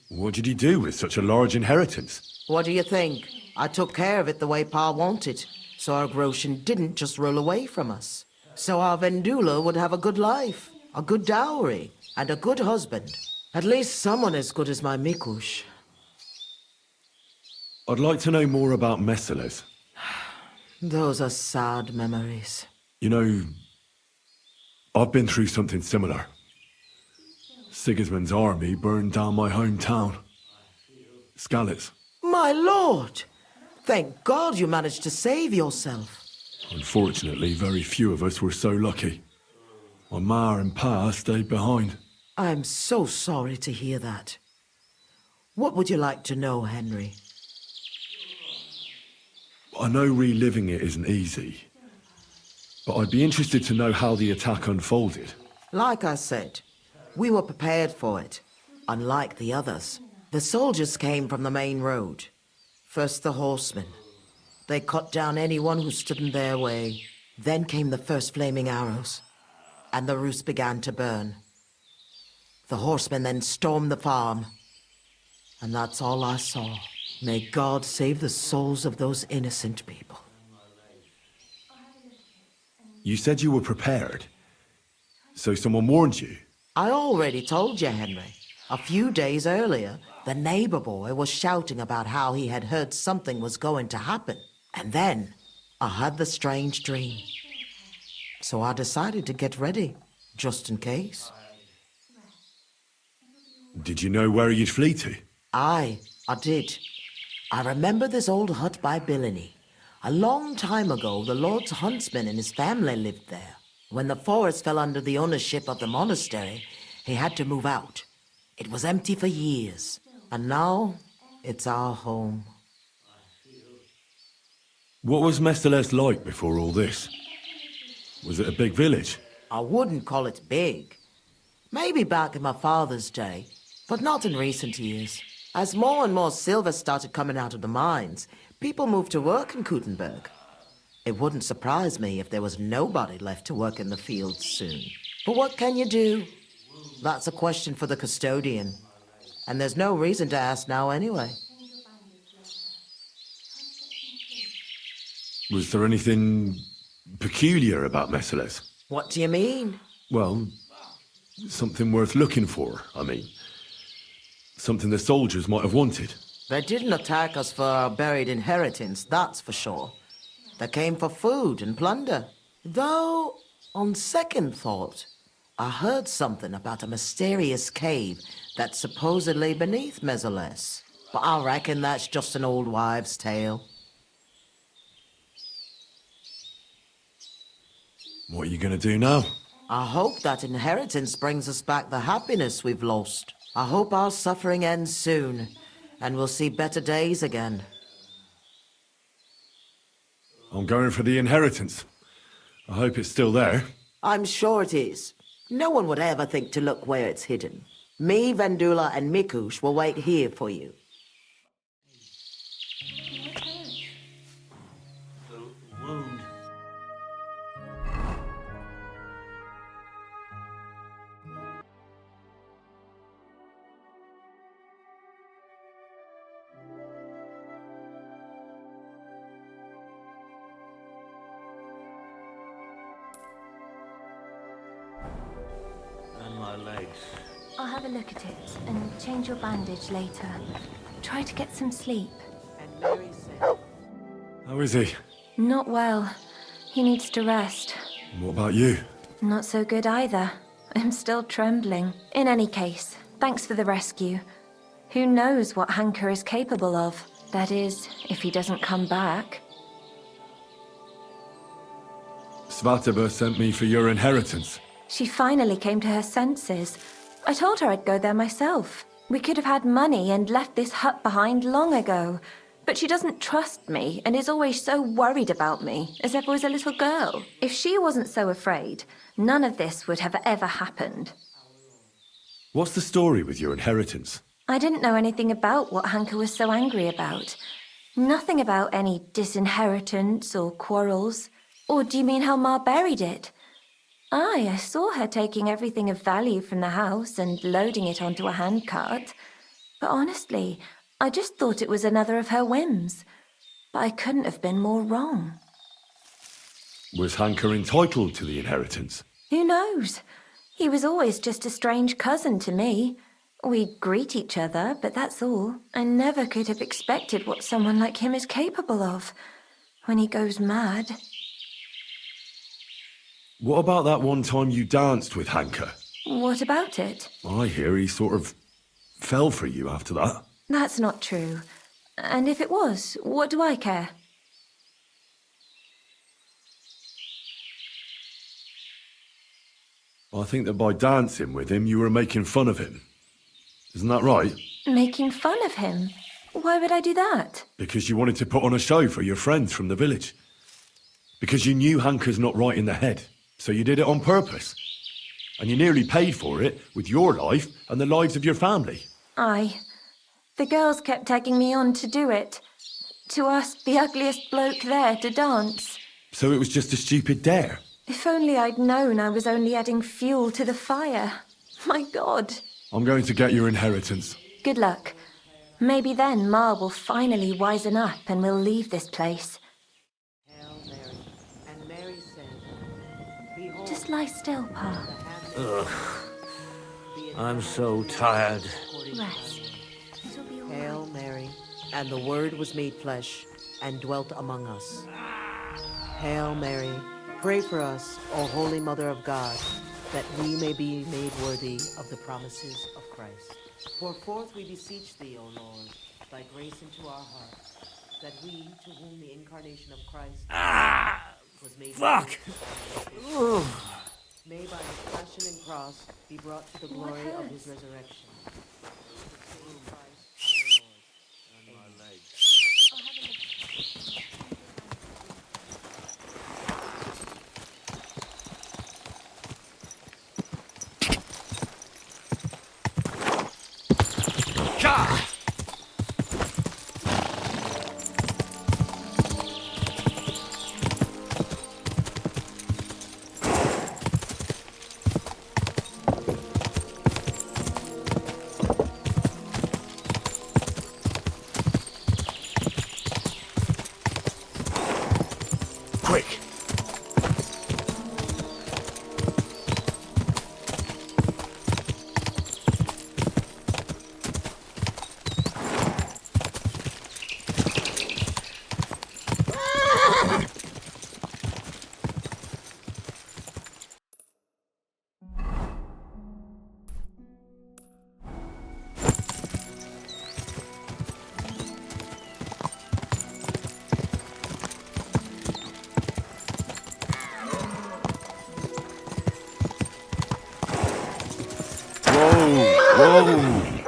What did he do with such a large inheritance? What do you think? I took care of it the way Pa wanted, so our Groshen didn't just roll away from us. So our Vendula would have a good life, a good dowry, and a good husband. At least someone as good as my Mikush. I'd like to know more about Meseles. Those are sad memories. You know, I've been through something similar. Sigismund's army burned down my hometown. Skalitz. My lord! Thank God you managed to save yourself. Unfortunately, very few of us were so lucky. My ma and pa stayed behind. I'm so sorry to hear that. What would you like to know, Henry? I know reliving it isn't easy, but I'd be interested to know how the attack unfolded. Like I said, we were prepared for it, unlike the others. The soldiers came from the main road. First the horsemen. They cut down anyone who stood in their way. Then came the first flaming arrows, and the roofs began to burn. The horsemen then stormed the farm, and that's all I saw. May God save the souls of those innocent people. You said you were prepared. So someone warned you? I already told you, Henry. A few days earlier, the neighbor boy was shouting about how he had heard something was going to happen. And then, I had the strange dream. So I decided to get ready, just in case. Did you know where you'd flee to? I did. I remember this old hut by Billiny. A long time ago, the Lord's huntsman and his family lived there. When the forest fell under the ownership of the monastery, he had to move out. It was empty for years, and now it's our home. What was Mestales like before all this? Was it a big village? I wouldn't call it big. Maybe back in my father's day, but not in recent years. As more and more silver started coming out of the mines, people moved to work in Gutenberg. It wouldn't surprise me if there was nobody left to work in the fields soon. But what can you do? That's a question for the custodian. And there's no reason to ask now anyway. Was there anything peculiar about Mestales? What do you mean? Well, something worth looking for, I mean. Something the soldiers might have wanted. They didn't attack us for our buried inheritance, that's for sure. They came for food and plunder. Though, on second thought, I heard something about a mysterious cave that's supposedly beneath Mestales. But I reckon that's just an old wives' tale. What are you going to do now? I hope that inheritance brings us back the happiness we've lost. I hope our suffering ends soon, and we'll see better days again. I'm going for the inheritance. I hope it's still there. I'm sure it is. No one would ever think to look where it's hidden. Me, Vendula, and Mikush will wait here for you. Wound. And my legs. I'll have a look at it and change your bandage later. Try to get some sleep. And Mary said... How is he? Not well. He needs to rest. What about you? Not so good either. I'm still trembling. In any case, thanks for the rescue. Who knows what Hanker is capable of? That is, if he doesn't come back. Svataba sent me for your inheritance. She finally came to her senses. I told her I'd go there myself. We could have had money and left this hut behind long ago. But she doesn't trust me and is always so worried about me, as if I was a little girl. If she wasn't so afraid, none of this would have ever happened. What's the story with your inheritance? I didn't know anything about what Hanker was so angry about. Nothing about any disinheritance or quarrels. Or do you mean how Ma buried it? Aye, I saw her taking everything of value from the house and loading it onto a handcart. But honestly, I just thought it was another of her whims. But I couldn't have been more wrong. Was Hanker entitled to the inheritance? Who knows? He was always just a strange cousin to me. We greet each other, but that's all. I never could have expected what someone like him is capable of. When he goes mad. What about that one time you danced with Hanker? What about it? I hear he sort of fell for you after that. That's not true. And if it was, what do I care? I think that by dancing with him, you were making fun of him. Isn't that right? Making fun of him? Why would I do that? Because you wanted to put on a show for your friends from the village. Because you knew Hanker's not right in the head. So you did it on purpose. And you nearly paid for it with your life and the lives of your family. Aye. The girls kept egging me on to do it. To ask the ugliest bloke there to dance. So it was just a stupid dare. If only I'd known I was only adding fuel to the fire. My God. I'm going to get your inheritance. Good luck. Maybe then Ma will finally wisen up and we'll leave this place. Hail Mary. And Mary said, Behold, Just lie still, Pa. Ugh. I'm so tired. Rest. It'll be all Hail right. Mary. And the Word was made flesh and dwelt among us. Hail Mary. Pray for us, O Holy Mother of God, that we may be made worthy of the promises of Christ. Pour forth, we beseech thee, O Lord, thy grace into our hearts, that we, to whom the incarnation of Christ was made Fuck! known, may by his passion and cross be brought to the glory of his resurrection. Through Christ our Lord. Amen. Quick! Whoa!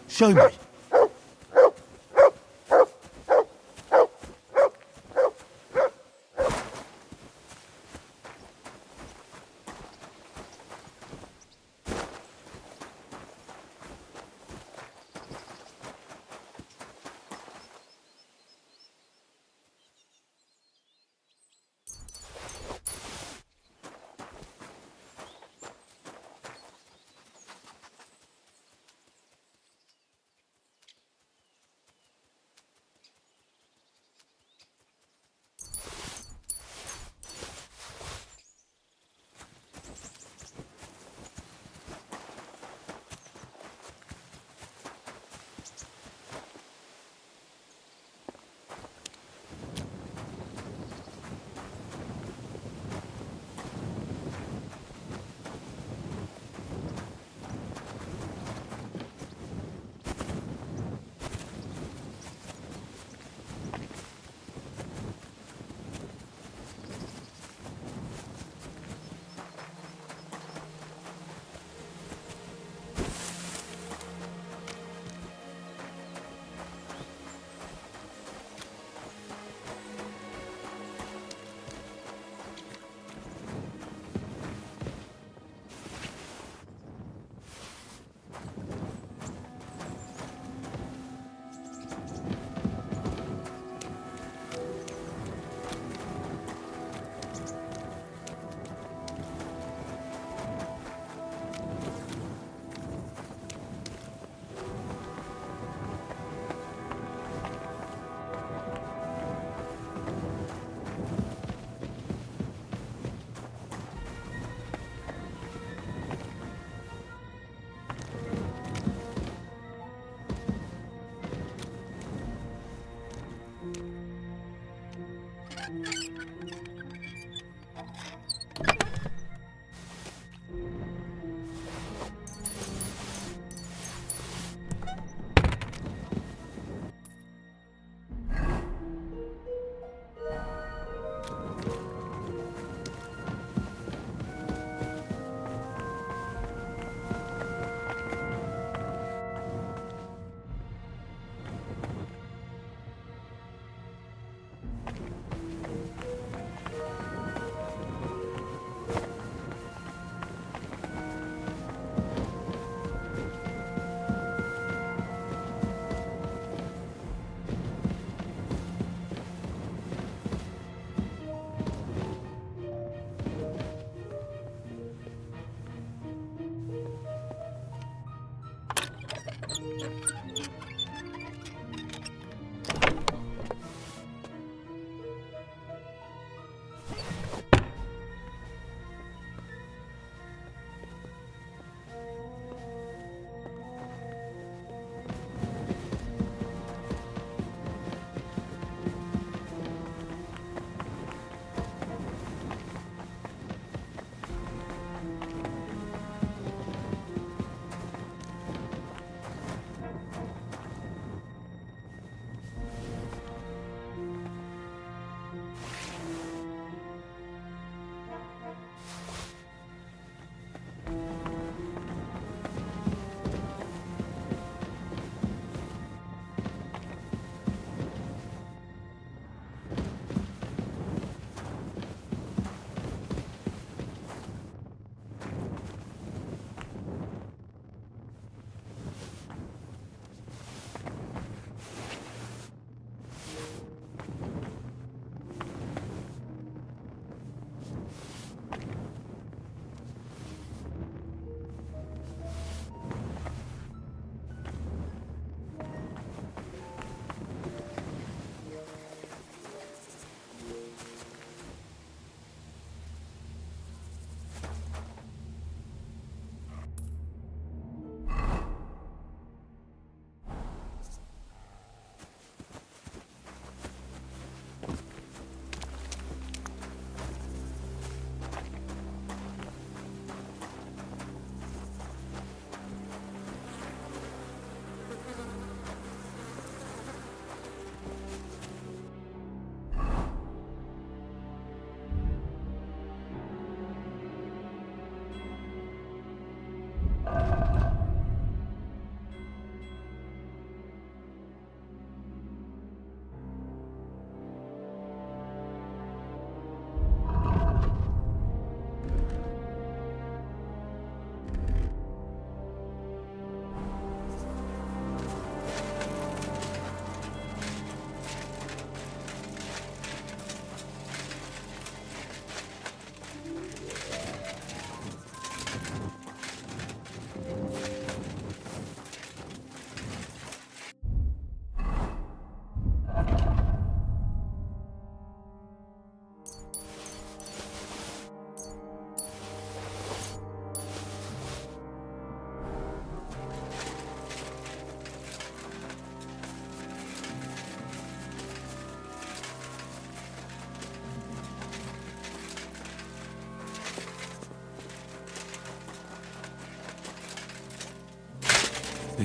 Show me.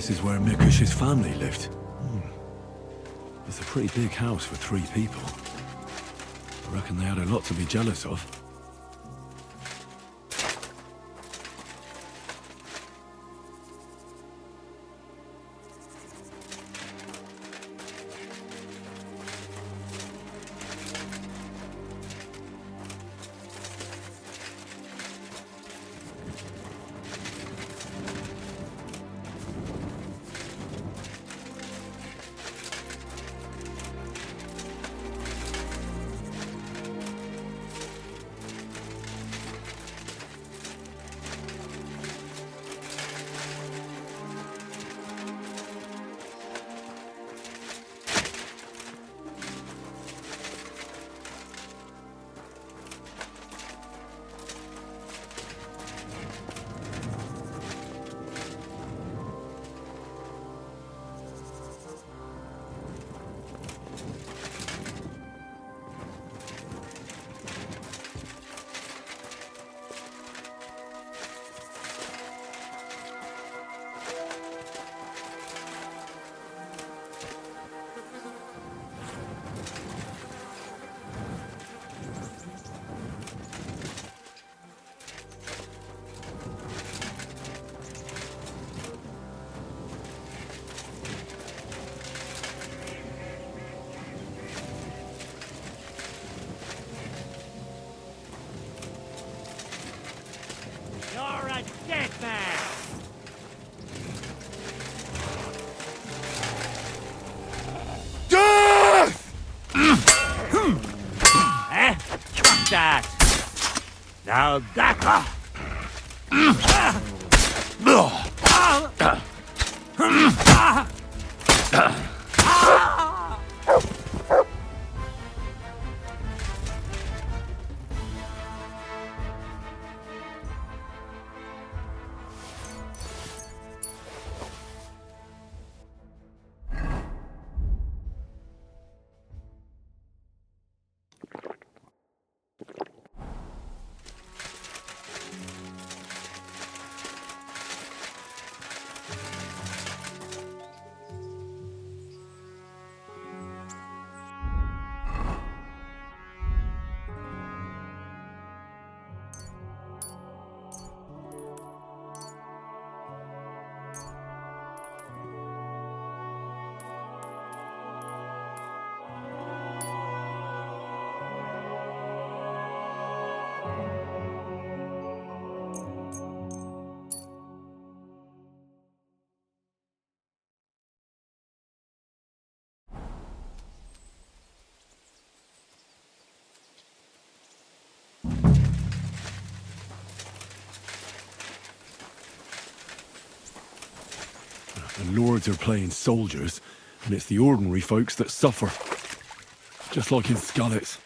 This is where Mikush's family lived. It's a pretty big house for 3 people. I reckon they had a lot to be jealous of. You're a dead man! Death! Eh? What's that? Now that... The lords are playing soldiers, and it's the ordinary folks that suffer. Just like in Scarlet's.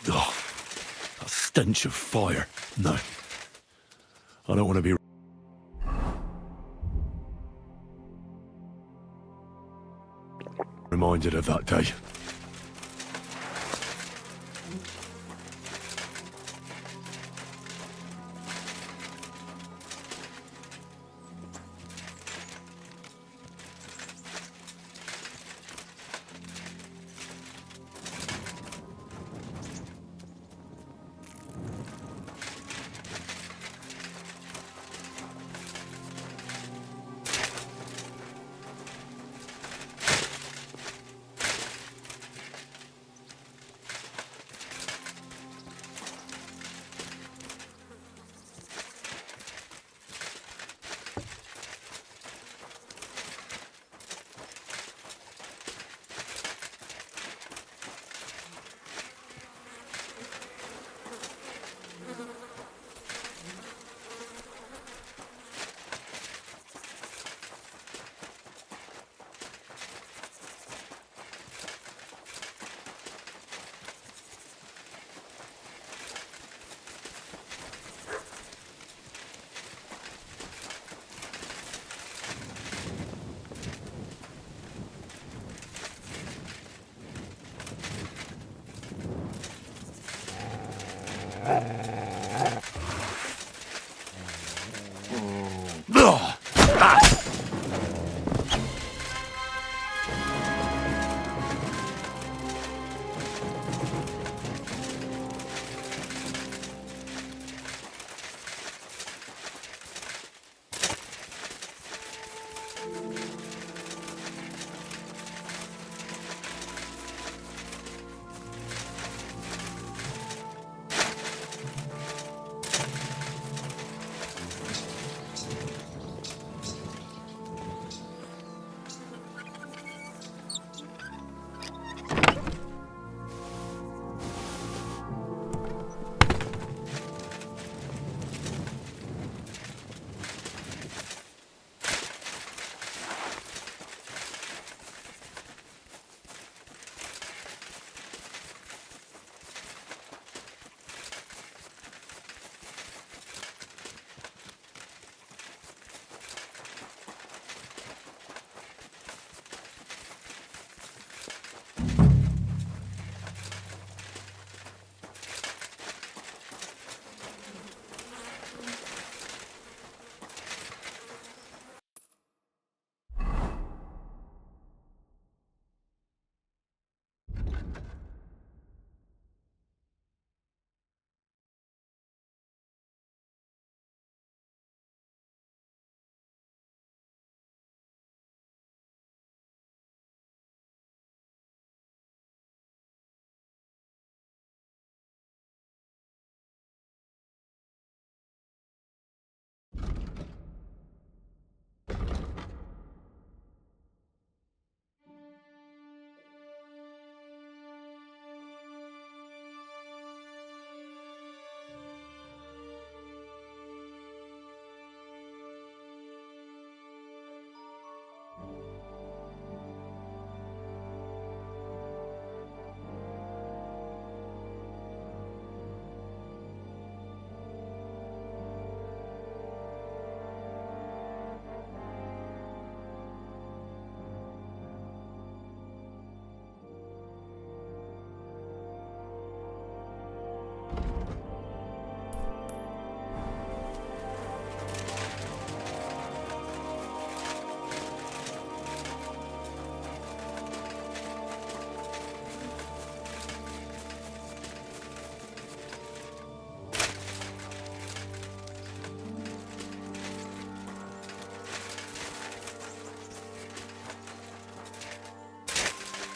Oh, that stench of fire. No. I don't want to be reminded of that day.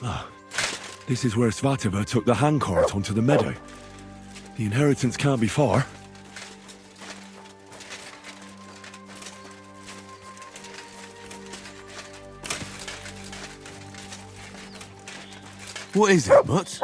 Ah, this is where Svatova took the handcart onto the meadow. The inheritance can't be far. What is it, Mutt?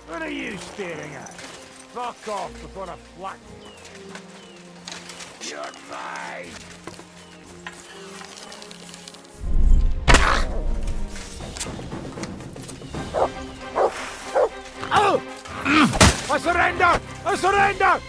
What are you staring at? Fuck off before I flatten you. You're mine! Oh! I surrender! I surrender!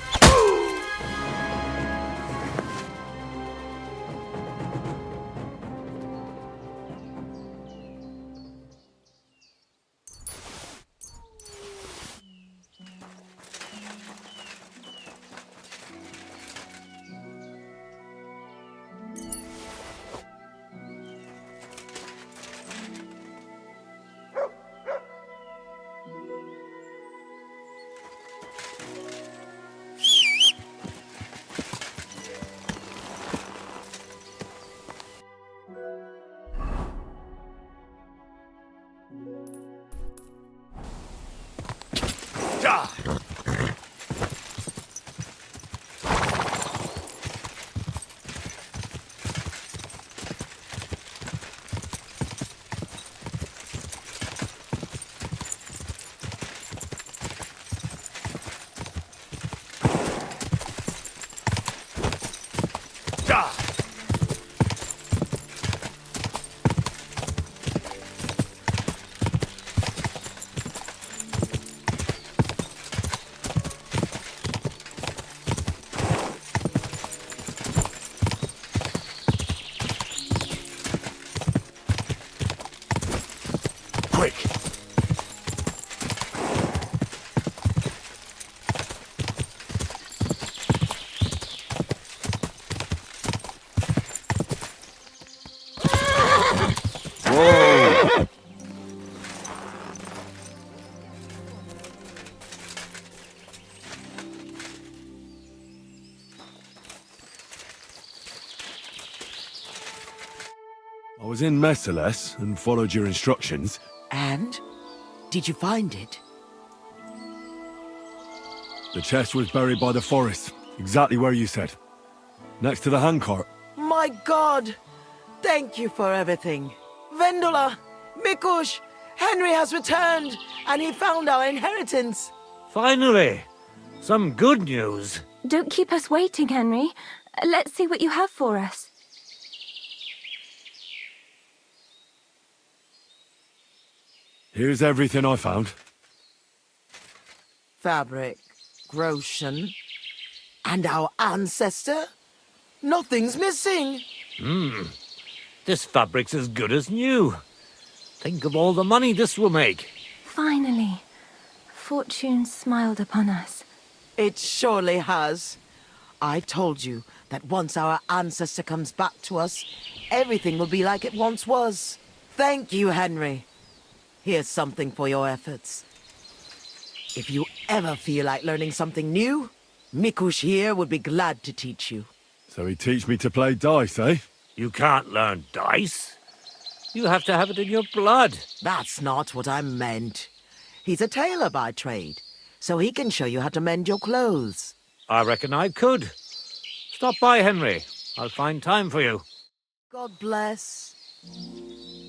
Quick! Whoa! I was in Merciless and followed your instructions. And? Did you find it? The chest was buried by the forest, exactly where you said. Next to the handcart. My God! Thank you for everything. Vendula, Mikush, Henry has returned, and he found our inheritance. Finally! Some good news. Don't keep us waiting, Henry. Let's see what you have for us. Here's everything I found. Fabric, Groshen, and our ancestor? Nothing's missing. This fabric's as good as new. Think of all the money this will make. Finally, fortune smiled upon us. It surely has. I told you that once our ancestor comes back to us, everything will be like it once was. Thank you, Henry. Here's something for your efforts. If you ever feel like learning something new, Mikush here would be glad to teach you. So he teach me to play dice, eh? You can't learn dice. You have to have it in your blood. That's not what I meant. He's a tailor by trade, so he can show you how to mend your clothes. I reckon I could. Stop by, Henry. I'll find time for you. God bless.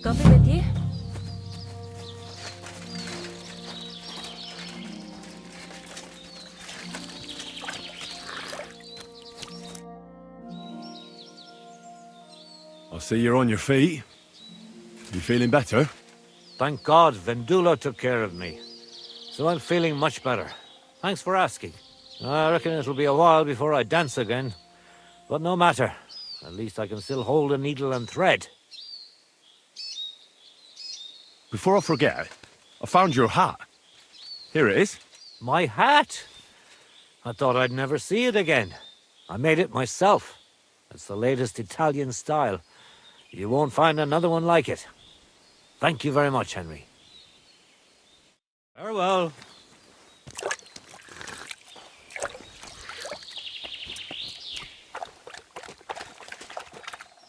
God be with you. I see you're on your feet. You feeling better? Thank God Vendula took care of me. So I'm feeling much better. Thanks for asking. I reckon it'll be a while before I dance again. But no matter. At least I can still hold a needle and thread. Before I forget, I found your hat. Here it is. My hat? I thought I'd never see it again. I made it myself. It's the latest Italian style. You won't find another one like it. Thank you very much, Henry. Farewell.